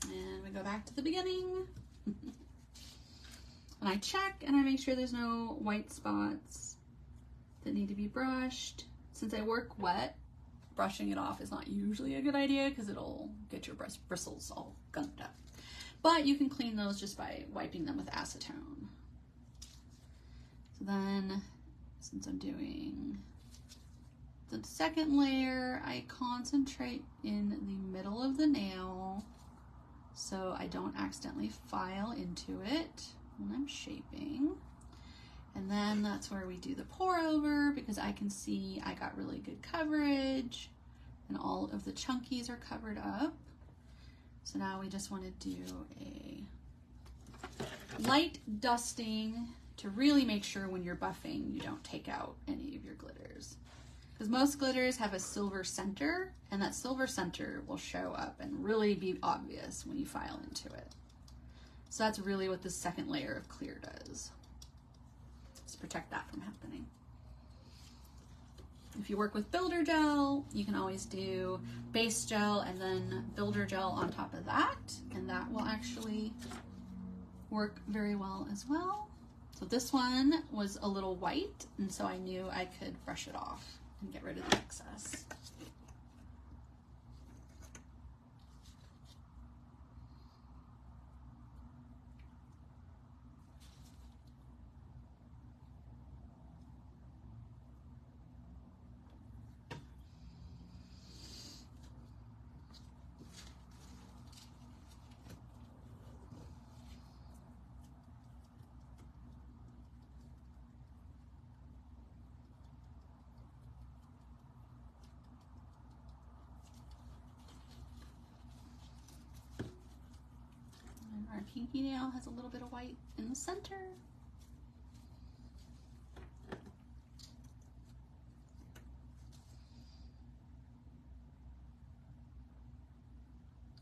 And we go back to the beginning. And I check and I make sure there's no white spots that need to be brushed. Since I work wet, brushing it off is not usually a good idea because it'll get your bristles all gunked up. But you can clean those just by wiping them with acetone. So then, since I'm doing the second layer, I concentrate in the middle of the nail so I don't accidentally file into it when I'm shaping. And then that's where we do the pour over, because I can see I got really good coverage and all of the chunkies are covered up. So now we just want to do a light dusting to really make sure when you're buffing you don't take out any of your glitters. Because most glitters have a silver center, and that silver center will show up and really be obvious when you file into it. So that's really what the second layer of clear does. Just protect that from happening. If you work with builder gel, you can always do base gel and then builder gel on top of that, and that will actually work very well as well. So this one was a little white, and so I knew I could brush it off and get rid of the excess. Our pinky nail has a little bit of white in the center.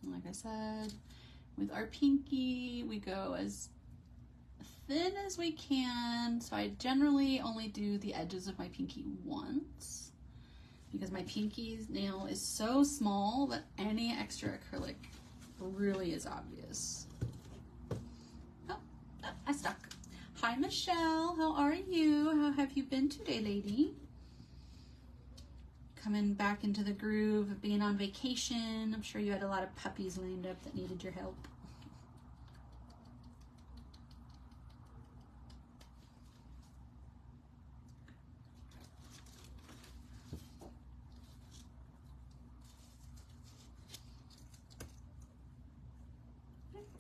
And like I said, with our pinky, we go as thin as we can. So I generally only do the edges of my pinky once, because my pinky nail is so small that any extra acrylic really is obvious. I stuck. Hi, Michelle. How are you? How have you been today, lady? Coming back into the groove of being on vacation. I'm sure you had a lot of puppies lined up that needed your help.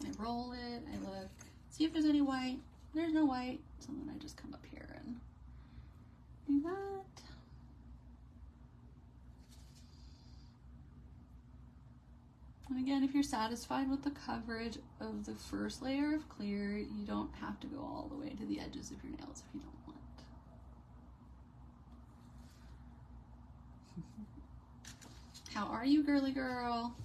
I roll it. I look. See if there's any white. There's no white, so then I just come up here and do that. And again, if you're satisfied with the coverage of the first layer of clear, you don't have to go all the way to the edges of your nails if you don't want. How are you, girly girl?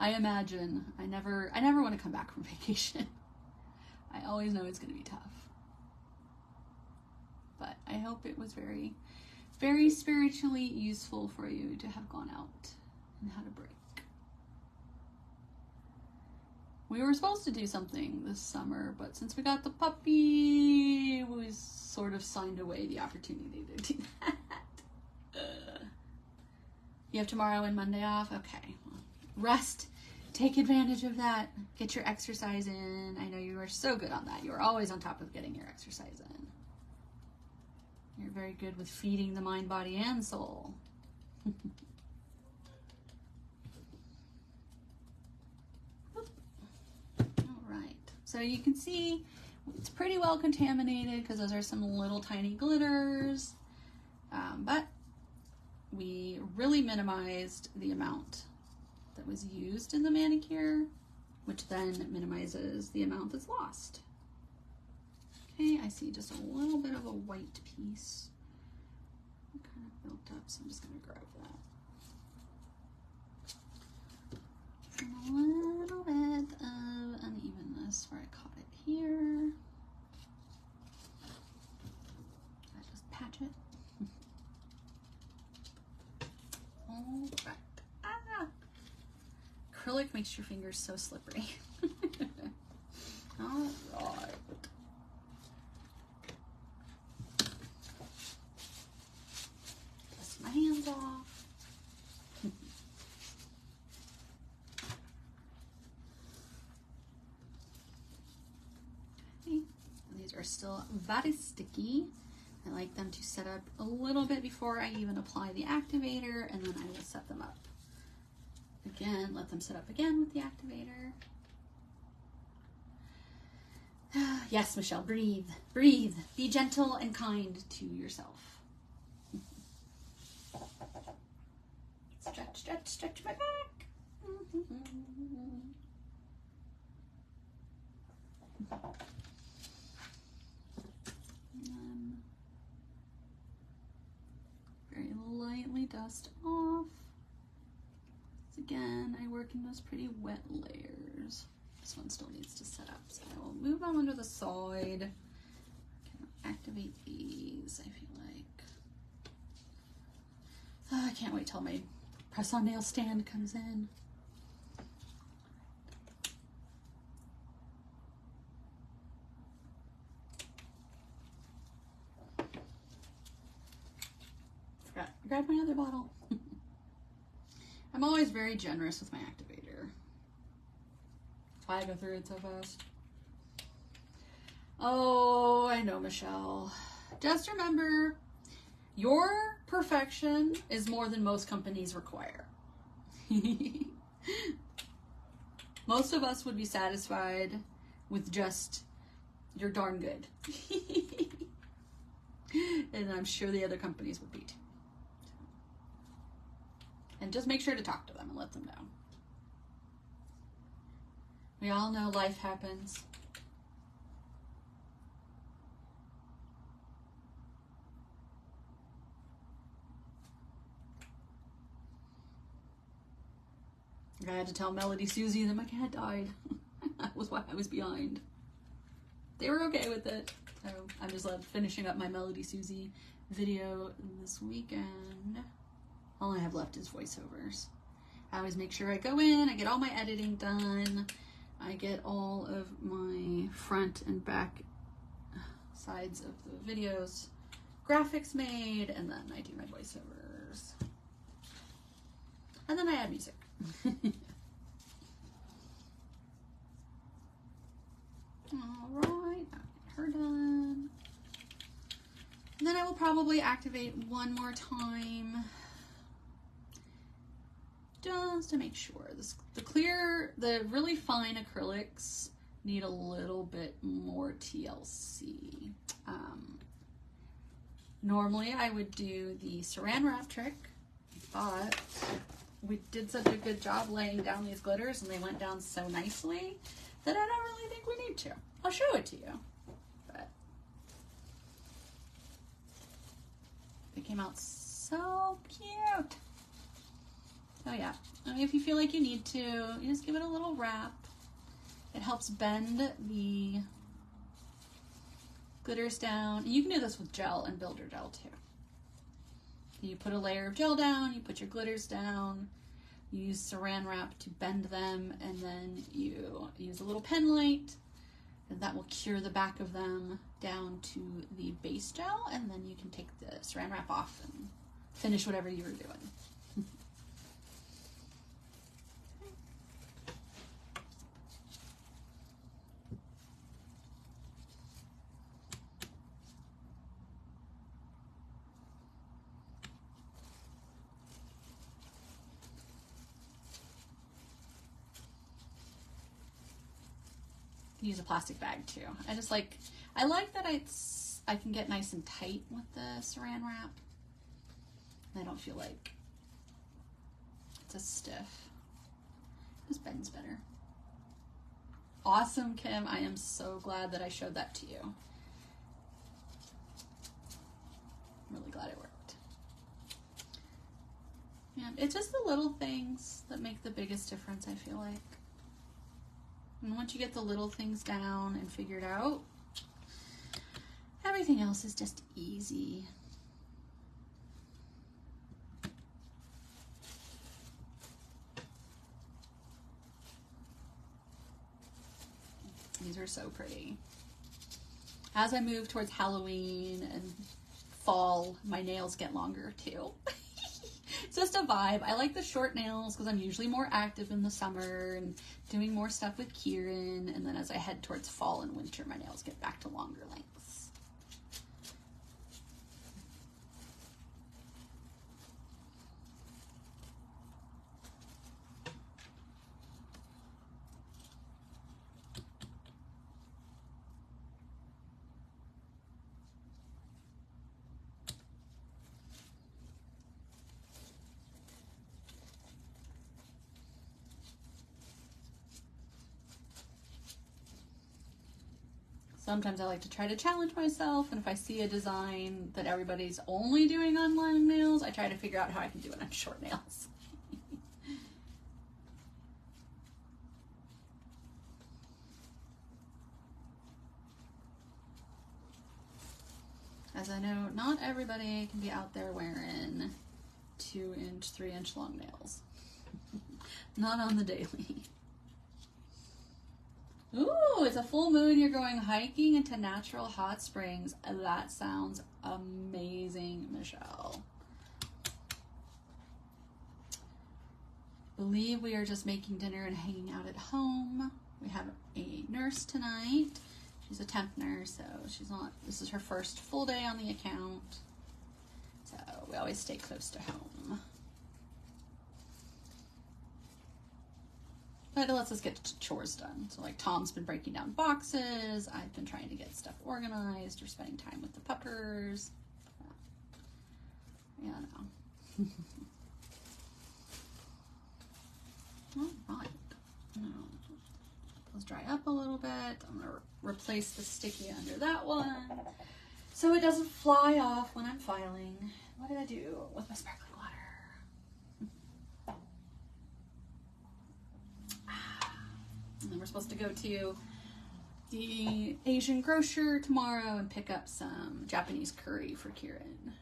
I imagine. I never want to come back from vacation. I always know it's going to be tough. But I hope it was very, very spiritually useful for you to have gone out and had a break. We were supposed to do something this summer, but since we got the puppy, we sort of signed away the opportunity to do that. You have tomorrow and Monday off? Okay. Well, rest. Take advantage of that. Get your exercise in. I know you are so good on that. You are always on top of getting your exercise in. You're very good with feeding the mind, body, and soul. All right. So you can see it's pretty well contaminated because those are some little tiny glitters. But we really minimized the amount that was used in the manicure, which then minimizes the amount that's lost. Okay, I see just a little bit of a white piece. It kind of built up, so I'm just going to grab that. And a little bit of unevenness where I caught it here. I just patch it. All right. Ah! Acrylic makes your fingers so slippery. All right. still very sticky. I like them to set up a little bit before I even apply the activator, and then I will set them up again, let them set up again with the activator. Yes, Michelle, breathe, breathe. Be gentle and kind to yourself. Stretch, stretch, stretch my back. Very lightly dust off. Again, I work in those pretty wet layers. This one still needs to set up, so I will move on onto the side. Can activate these, I feel like. Oh, I can't wait till my press-on nail stand comes in. Forgot, grab my other bottle. I'm always very generous with my activator. That's why I go through it so fast. Oh, I know, Michelle. Just remember, your perfection is more than most companies require. Most of us would be satisfied with just, you're darn good. And I'm sure the other companies would be too. And just make sure to talk to them and let them know. We all know life happens. I had to tell Melody Susie that my cat died. That was why I was behind. They were okay with it. So I'm just finishing up my Melody Susie video this weekend. All I have left is voiceovers. I always make sure I go in, I get all my editing done, I get all of my front and back sides of the videos, graphics made, and then I do my voiceovers. And then I add music. Alright, her done. And then I will probably activate one more time, just to make sure. The really fine acrylics need a little bit more TLC. Normally I would do the saran wrap trick, but we did such a good job laying down these glitters and they went down so nicely that I don't really think we need to. I'll show it to you, but they came out so cute. So yeah, I mean, if you feel like you need to, you just give it a little wrap. It helps bend the glitters down. And you can do this with gel and builder gel too. You put a layer of gel down, you put your glitters down, you use saran wrap to bend them, and then you use a little pen light, and that will cure the back of them down to the base gel, and then you can take the saran wrap off and finish whatever you were doing. Use a plastic bag too. I like that I can get nice and tight with the saran wrap. I don't feel like it's a stiff. It just bends better. Awesome, Kim. I am so glad that I showed that to you. I'm really glad it worked. And it's just the little things that make the biggest difference, I feel like. And once you get the little things down and figured out, everything else is just easy. These are so pretty. As I move towards Halloween and fall, my nails get longer too. It's just a vibe. I like the short nails because I'm usually more active in the summer and doing more stuff with Kieran. And then as I head towards fall and winter, my nails get back to longer lengths. Sometimes I like to try to challenge myself, and if I see a design that everybody's only doing on long nails, I try to figure out how I can do it on short nails. As I know, not everybody can be out there wearing 2-inch, 3-inch long nails. Not on the daily. Ooh, it's a full moon. You're going hiking into natural hot springs. That sounds amazing, Michelle. Believe we are just making dinner and hanging out at home. We have a nurse tonight. She's a temp nurse, so she's not, this is her first full day on the account. So we always stay close to home. But it lets us get chores done. So like Tom's been breaking down boxes. I've been trying to get stuff organized or spending time with the puppers. Yeah, no. All right. Let's dry up a little bit. I'm gonna replace the sticky under that one so it doesn't fly off when I'm filing. What did I do with my sparkling water? And then we're supposed to go to the Asian grocer tomorrow and pick up some Japanese curry for Kieran.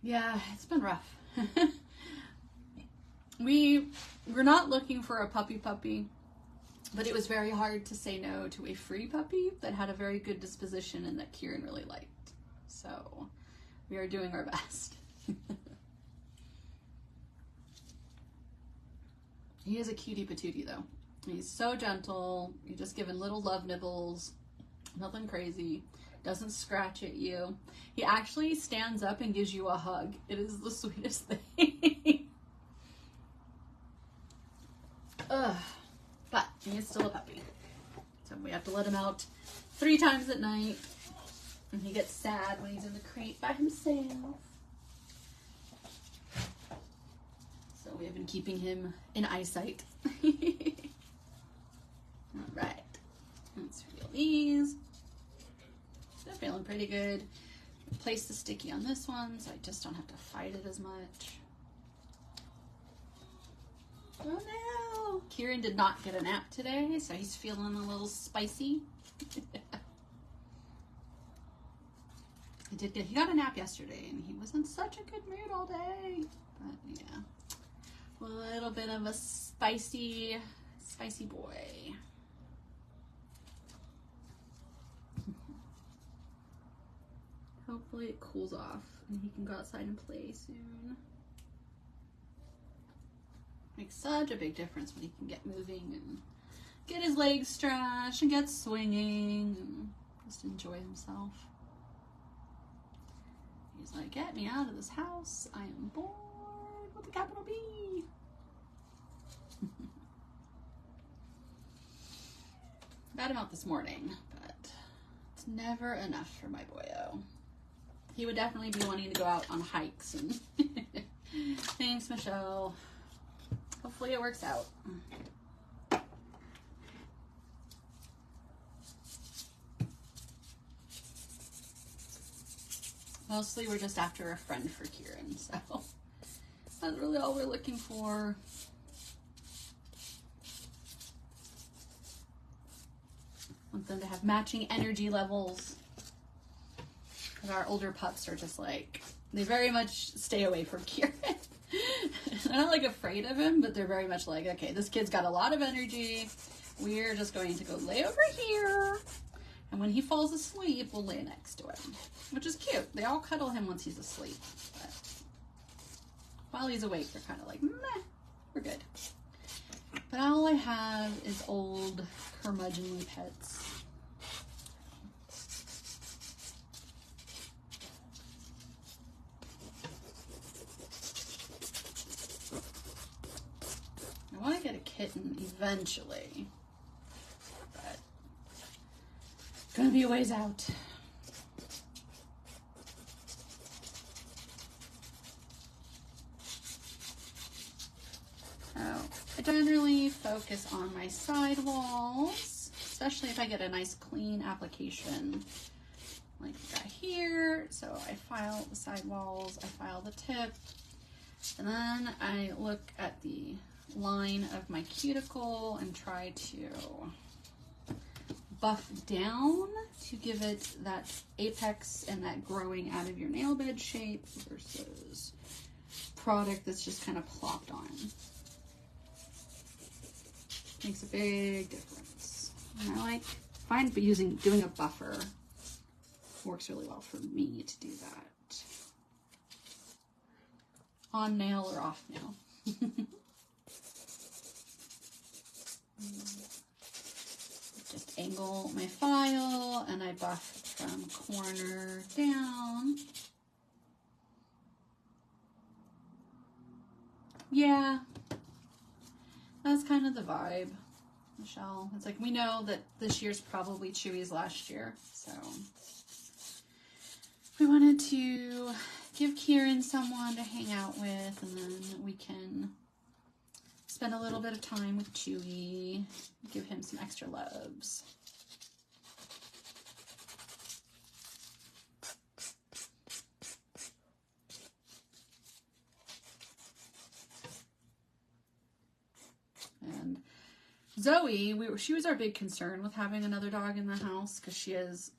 Yeah, it's been rough. We're not looking for a puppy, but it was very hard to say no to a free puppy that had a very good disposition and that Kieran really liked. So we are doing our best. He is a cutie patootie though. He's so gentle. You just give him little love nibbles. Nothing crazy. Doesn't scratch at you. He actually stands up and gives you a hug. It is the sweetest thing. Ugh. But he is still a puppy. So we have to let him out 3 times at night. And he gets sad when he's in the crate by himself. So we have been keeping him in eyesight. Alright. Let's feel these. They're feeling pretty good. Place the sticky on this one so I just don't have to fight it as much. Oh no! Kieran did not get a nap today, so he's feeling a little spicy. He got a nap yesterday and he was in such a good mood all day. But yeah. A little bit of a spicy boy. Hopefully it cools off and he can go outside and play soon. Makes such a big difference when he can get moving and get his legs stretched and get swinging and just enjoy himself. He's like, get me out of this house. I am bored with a capital B. Got him out this morning, but it's never enough for my boyo. He would definitely be wanting to go out on hikes and thanks, Michelle. Hopefully it works out. Mostly we're just after a friend for Kieran, so that's really all we're looking for. Want them to have matching energy levels. Because our older pups are just like, they very much stay away from Kieran. They're not like afraid of him, but they're very much like, okay, this kid's got a lot of energy. We're just going to go lay over here. And And when he falls asleep, we'll lay next to him, which is cute. They all cuddle him once he's asleep. But while he's awake, they're kind of like, meh, we're good. But all I have is old curmudgeonly pets. I want to get a kitten eventually, but it's gonna be a ways out. I generally focus on my side walls, especially if I get a nice clean application like we got here. So I file the side walls, I file the tip, and then I look at the line of my cuticle and try to buff down to give it that apex and that growing out of your nail bed shape versus product that's just kind of plopped on. Makes a big difference. And I find doing a buffer works really well for me to do that. On nail or off nail. Just angle my file and I buff from corner down. Yeah. That's kind of the vibe, Michelle. It's like we know that this year's probably Chewy's last year, so we wanted to give Kieran someone to hang out with, and then we can spend a little bit of time with Chewy, give him some extra loves. And Zoe, she was our big concern with having another dog in the house because she has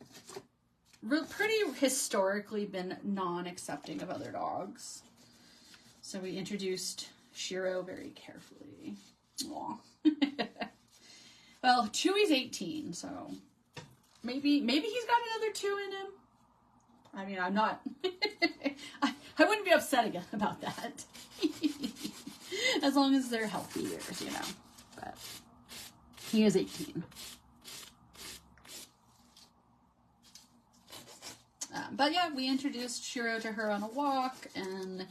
pretty historically been non-accepting of other dogs. So we introduced Shiro very carefully. Aw. Well, Chewy's 18, so maybe he's got another 2 in him. I mean, I'm not... I wouldn't be upset again about that. As long as they're healthy years, you know. But he is 18. But yeah, we introduced Shiro to her on a walk, and,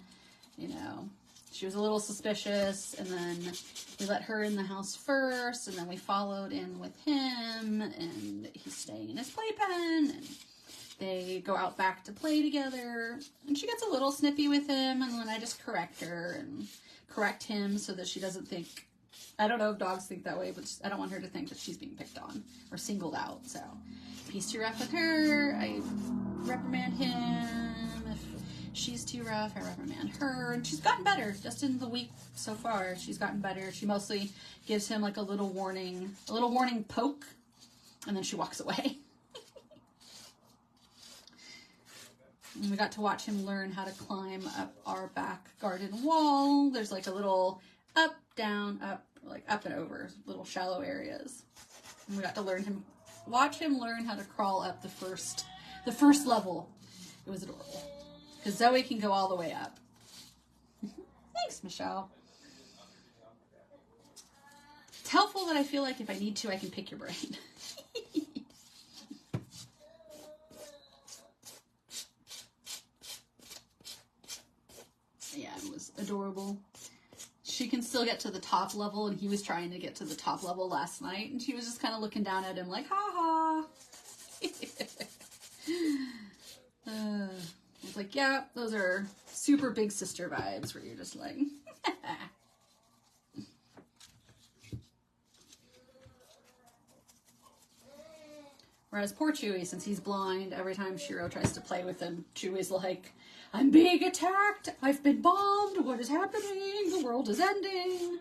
you know, she was a little suspicious, and then we let her in the house first, and then we followed in with him, and he's staying in his playpen, and they go out back to play together, and she gets a little snippy with him, and then I just correct her and correct him so that she doesn't think, I don't know if dogs think that way, but I don't want her to think that she's being picked on or singled out. So if he's too rough with her, I reprimand him. If she's too rough, I reprimand her. And she's gotten better just in the week so far. She's gotten better. She mostly gives him like a little warning poke, and then she walks away. And we got to watch him learn how to climb up our back garden wall. There's like a little up, down, up, like up and over, little shallow areas. And we got to watch him learn how to crawl up the first level. It was adorable. Because Zoe can go all the way up. Thanks, Michelle. It's helpful that I feel like if I need to, I can pick your brain. Yeah, it was adorable. She can still get to the top level, and he was trying to get to the top level last night, and she was just kind of looking down at him like, ha ha. It's like, yeah, those are super big sister vibes where you're just like, Whereas poor Chewy, since he's blind, every time Shiro tries to play with him, Chewy's like, I'm being attacked, I've been bombed, what is happening, the world is ending.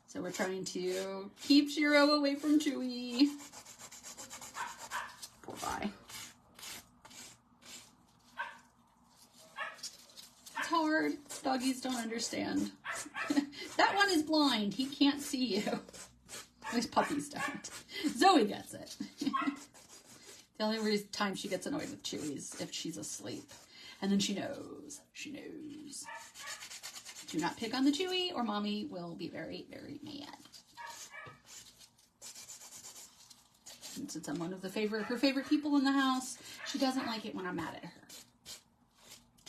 So we're trying to keep Shiro away from Chewy. Poor guy. It's hard, doggies don't understand. That one is blind, he can't see you. At least puppies don't. Zoe gets it. The only time she gets annoyed with Chewy is if she's asleep. And then she knows. She knows. Do not pick on the Chewy or Mommy will be very, very mad. And since I'm one of her favorite people in the house, she doesn't like it when I'm mad at her.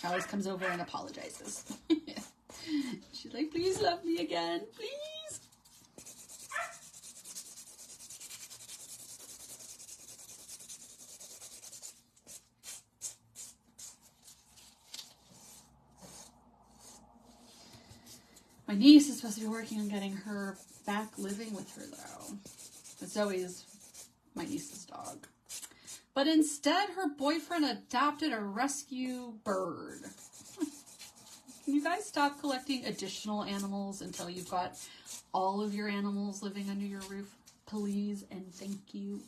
She always comes over and apologizes. She's like, please love me again, please. My niece is supposed to be working on getting her back living with her, though. But Zoe is my niece's dog. But instead, her boyfriend adopted a rescue bird. Can you guys stop collecting additional animals until you've got all of your animals living under your roof? Please and thank you.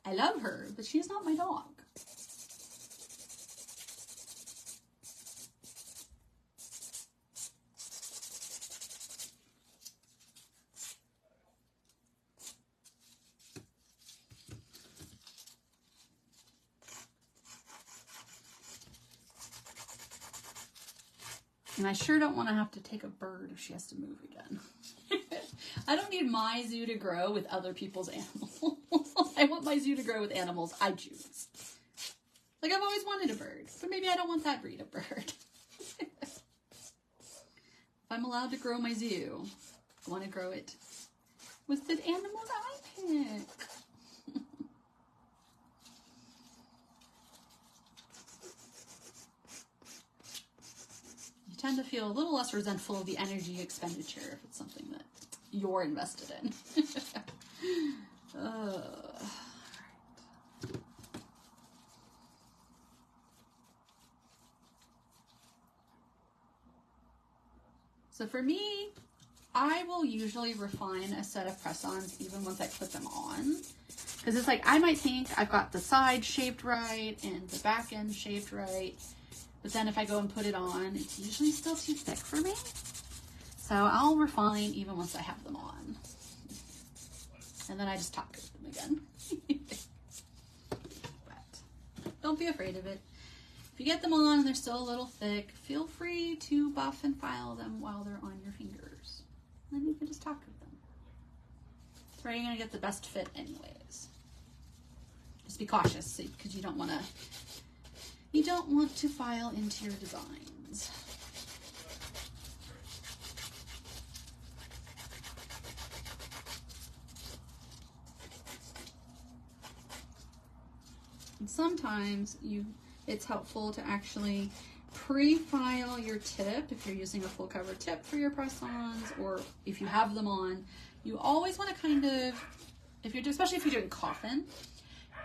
I love her, but she's not my dog. And I sure don't want to have to take a bird if she has to move again. I don't need my zoo to grow with other people's animals. I want my zoo to grow with animals I choose. Like, I've always wanted a bird, but maybe I don't want that breed of bird. If I'm allowed to grow my zoo, I want to grow it with the animals I pick. Tend to feel a little less resentful of the energy expenditure if it's something that you're invested in. So for me, I will usually refine a set of press-ons even once I put them on. Because it's like, I might think I've got the side shaped right and the back end shaped right. But then if I go and put it on, it's usually still too thick for me. So I'll refine even once I have them on. And then I just top coat them again. But don't be afraid of it. If you get them on and they're still a little thick, feel free to buff and file them while they're on your fingers. And then you can just top coat them. That's where you're going to get the best fit anyways. Just be cautious because you don't want to file into your designs. And sometimes it's helpful to actually pre-file your tip if you're using a full cover tip for your press-ons, or if you have them on. You always want to kind of, especially if you're doing coffin,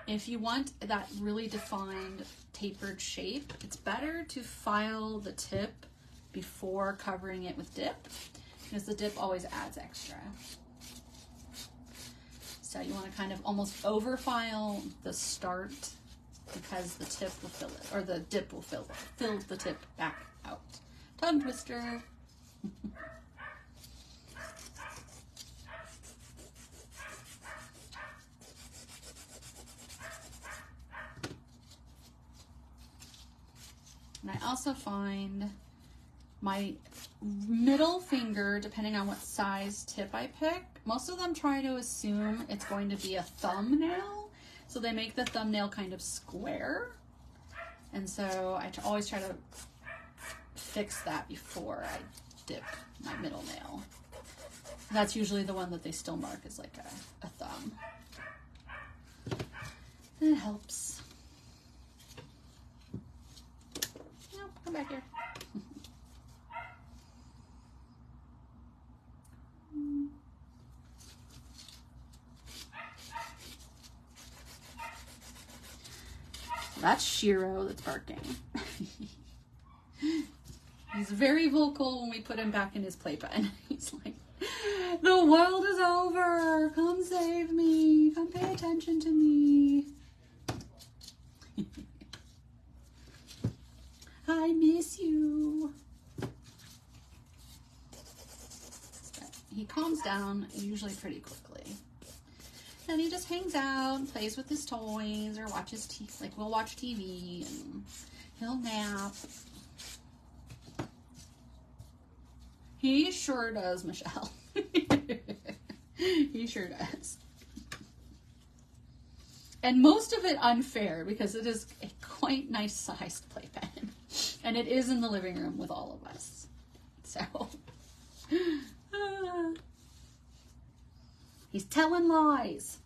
if you want that really defined tapered shape, it's better to file the tip before covering it with dip, because the dip always adds extra. So you want to kind of almost over file the start, because the tip will fill it, or the dip will fill the tip back out. Tongue twister. And I also find my middle finger, depending on what size tip I pick, most of them try to assume it's going to be a thumbnail. So they make the thumbnail kind of square. And so I always try to fix that before I dip my middle nail. And that's usually the one that they still mark as like a thumb. And it helps. Come back here. That's Shiro that's barking. He's very vocal when we put him back in his playpen. He's like, the world is over. Come save me. Come pay attention to me. I miss you. He calms down usually pretty quickly. Then he just hangs out and plays with his toys or watches like we'll watch TV and he'll nap. He sure does, Michelle. He sure does. And most of it unfair because it is a quite nice sized playpen. And it is in the living room with all of us. So, he's telling lies.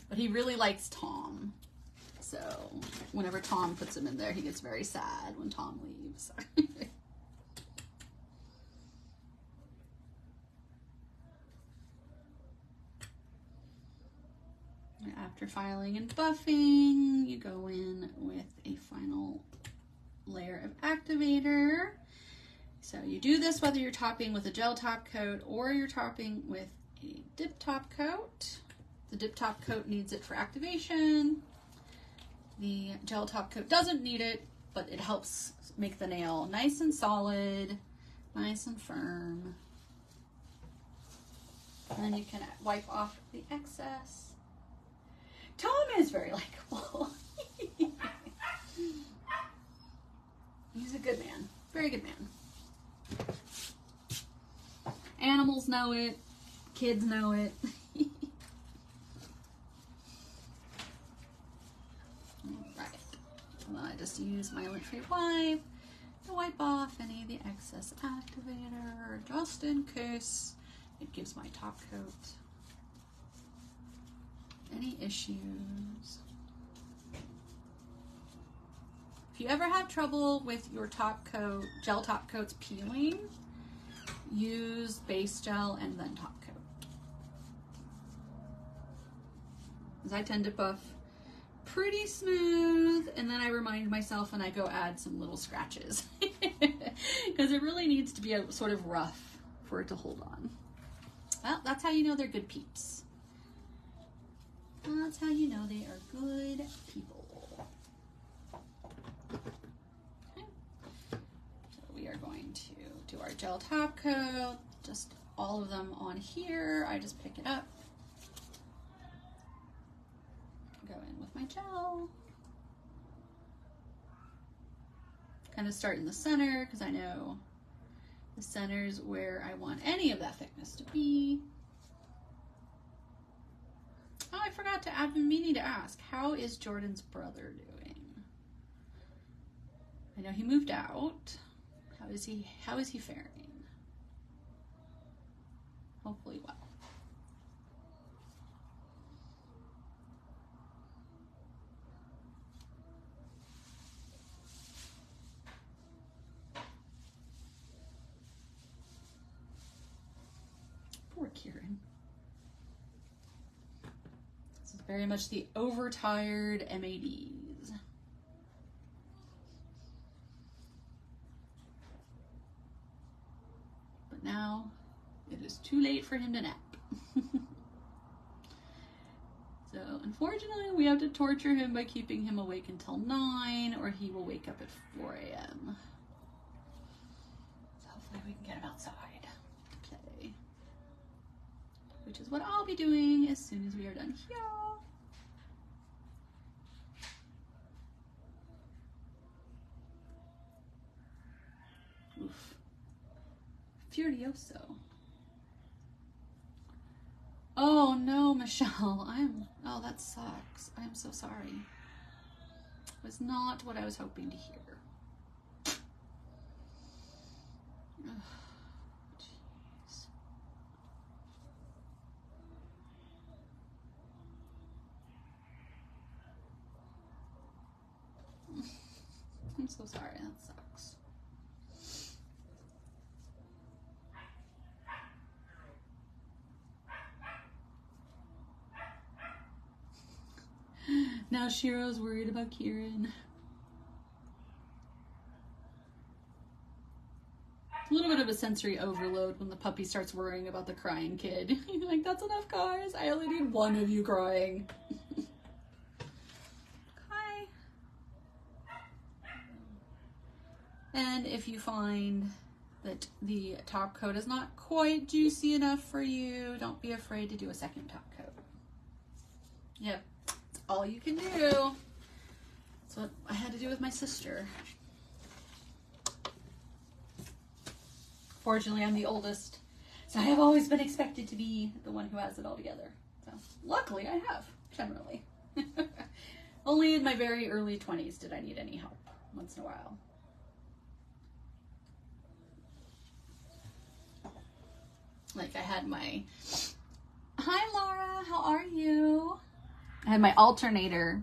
But he really likes Tom. So, whenever Tom puts him in there, he gets very sad when Tom leaves. After filing and buffing, you go in with a final layer of activator. So you do this whether you're topping with a gel top coat or you're topping with a dip top coat. The dip top coat needs it for activation. The gel top coat doesn't need it, but it helps make the nail nice and solid, nice and firm. And then you can wipe off the excess. Tom is very likable. He's a good man. Very good man. Animals know it. Kids know it. Alright. Well, I just use my lint free wipe to wipe off any of the excess activator just in case it gives my top coat any issues. If you ever have trouble with your top coat, gel top coats peeling, use base gel and then top coat. Because I tend to buff pretty smooth and then I remind myself and I go add some little scratches. Because it really needs to be a sort of rough for it to hold on. Well, that's how you know they're good peeps. That's how you know they are good people. Okay. So we are going to do our gel top coat, just all of them on here. I just pick it up, go in with my gel. Kind of start in the center because I know the center is where I want any of that thickness to be. Oh, I forgot to add, meaning to ask, how is Jordan's brother doing? I know he moved out. How is he faring? Hopefully well. Poor Kieran. Very much the overtired MADs. But now it is too late for him to nap. So unfortunately we have to torture him by keeping him awake until 9 or he will wake up at 4 a.m. So hopefully we can get him outside to play. Which is what I'll be doing as soon as we are done here. Oof. Furioso. Oh no, Michelle. Oh, that sucks. I am so sorry. It was not what I was hoping to hear. Ugh, jeez. I'm so sorry. That sucks. Now Shiro's worried about Kieran. It's a little bit of a sensory overload when the puppy starts worrying about the crying kid. You're like, that's enough, guys. I only need one of you crying. Hi. And if you find that the top coat is not quite juicy enough for you, don't be afraid to do a second top coat. Yep, that's all you can do. That's what I had to do with my sister. Fortunately, I'm the oldest, so I have always been expected to be the one who has it all together. So luckily I have, generally. Only in my very early 20s did I need any help, once in a while. Like I had my, hi Laura, how are you? I had my alternator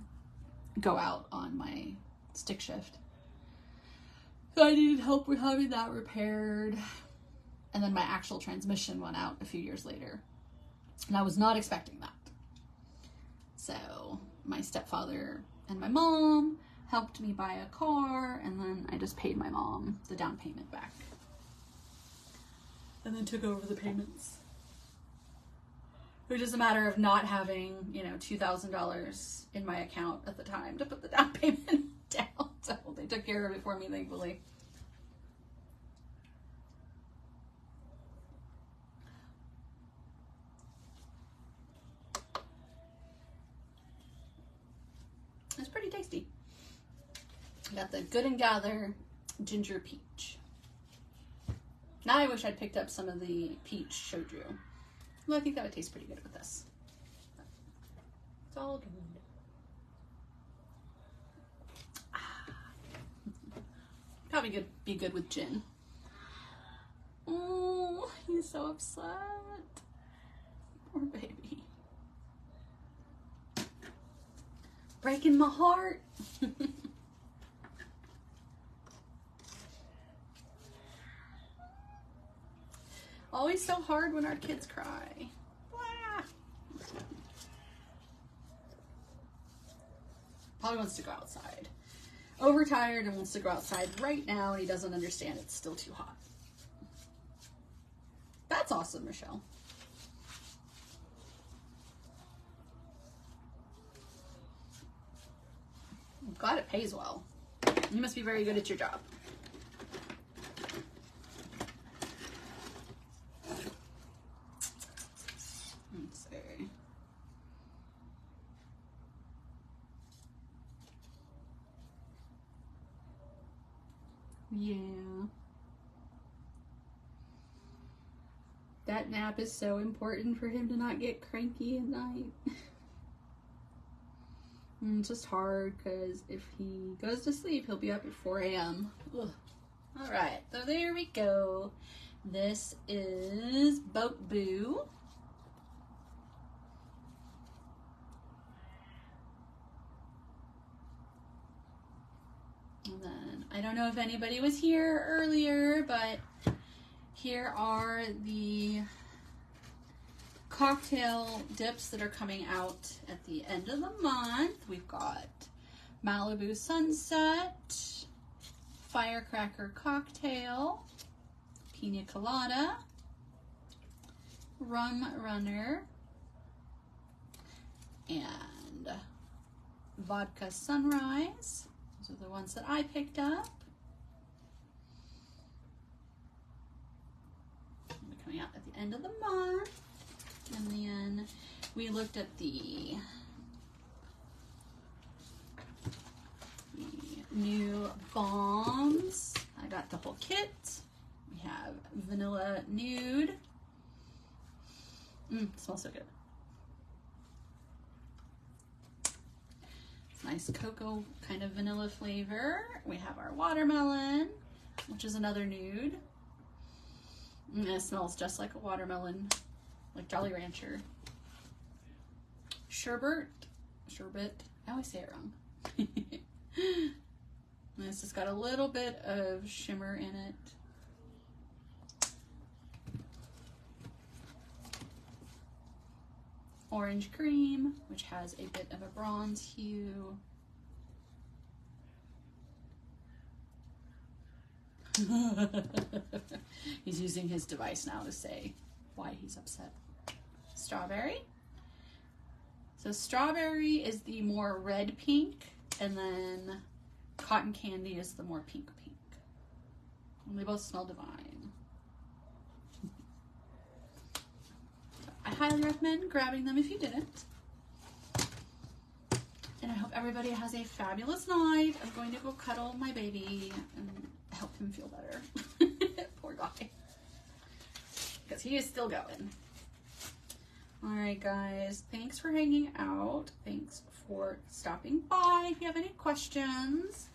go out on my stick shift. So I needed help with having that repaired. And then my actual transmission went out a few years later. And I was not expecting that. So my stepfather and my mom helped me buy a car, and then I just paid my mom the down payment back. And then took over the payments. It was just a matter of not having, you know, $2,000 in my account at the time to put the down payment down. So they took care of it for me, thankfully. It's pretty tasty. Got the Good and Gather ginger peach. Now I wish I'd picked up some of the peach shoju. Well, I think that would taste pretty good with this. It's all good. Probably be good with gin. Oh, he's so upset. Poor baby. Breaking my heart. Always so hard when our kids cry. Blah. Probably wants to go outside. Overtired and wants to go outside right now, and he doesn't understand it's still too hot. That's awesome, Michelle. I'm glad it pays well. You must be very good at your job. Let's see. Yeah. That nap is so important for him to not get cranky at night. It's just hard because if he goes to sleep, he'll be up at 4 a.m. Ugh. All right, so there we go. This is Boat Boo. And then, I don't know if anybody was here earlier, but here are the cocktail dips that are coming out at the end of the month. We've got Malibu Sunset, Firecracker Cocktail, Pina Colada, Rum Runner, and Vodka Sunrise. Those are the ones that I picked up. They're coming out at the end of the month. And then we looked at the new bombs. I got the whole kit. We have Vanilla Nude. Smells so good. It's nice cocoa kind of vanilla flavor. We have our watermelon, which is another nude. And it smells just like a watermelon. Like Jolly Rancher. Sherbet. I always say it wrong. And it's just got a little bit of shimmer in it. Orange Cream, which has a bit of a bronze hue. He's using his device now to say why he's upset. Strawberry. So strawberry is the more red pink, and then cotton candy is the more pink. And they both smell divine. I highly recommend grabbing them if you didn't. And I hope everybody has a fabulous night. I'm going to go cuddle my baby and help him feel better. Poor guy. Because he is still going. Alright guys, thanks for hanging out. Thanks for stopping by. If you have any questions,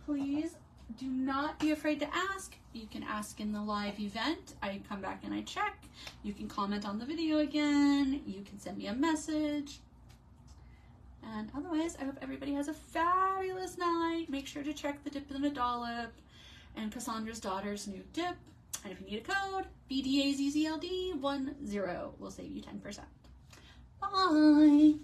please do not be afraid to ask. You can ask in the live event. I come back and I check. You can comment on the video again. You can send me a message. And otherwise, I hope everybody has a fabulous night. Make sure to check the Dip in a Dollop and Cassandra's Daughter's new dip. And if you need a code, BDazzld10 will save you 10%. Bye!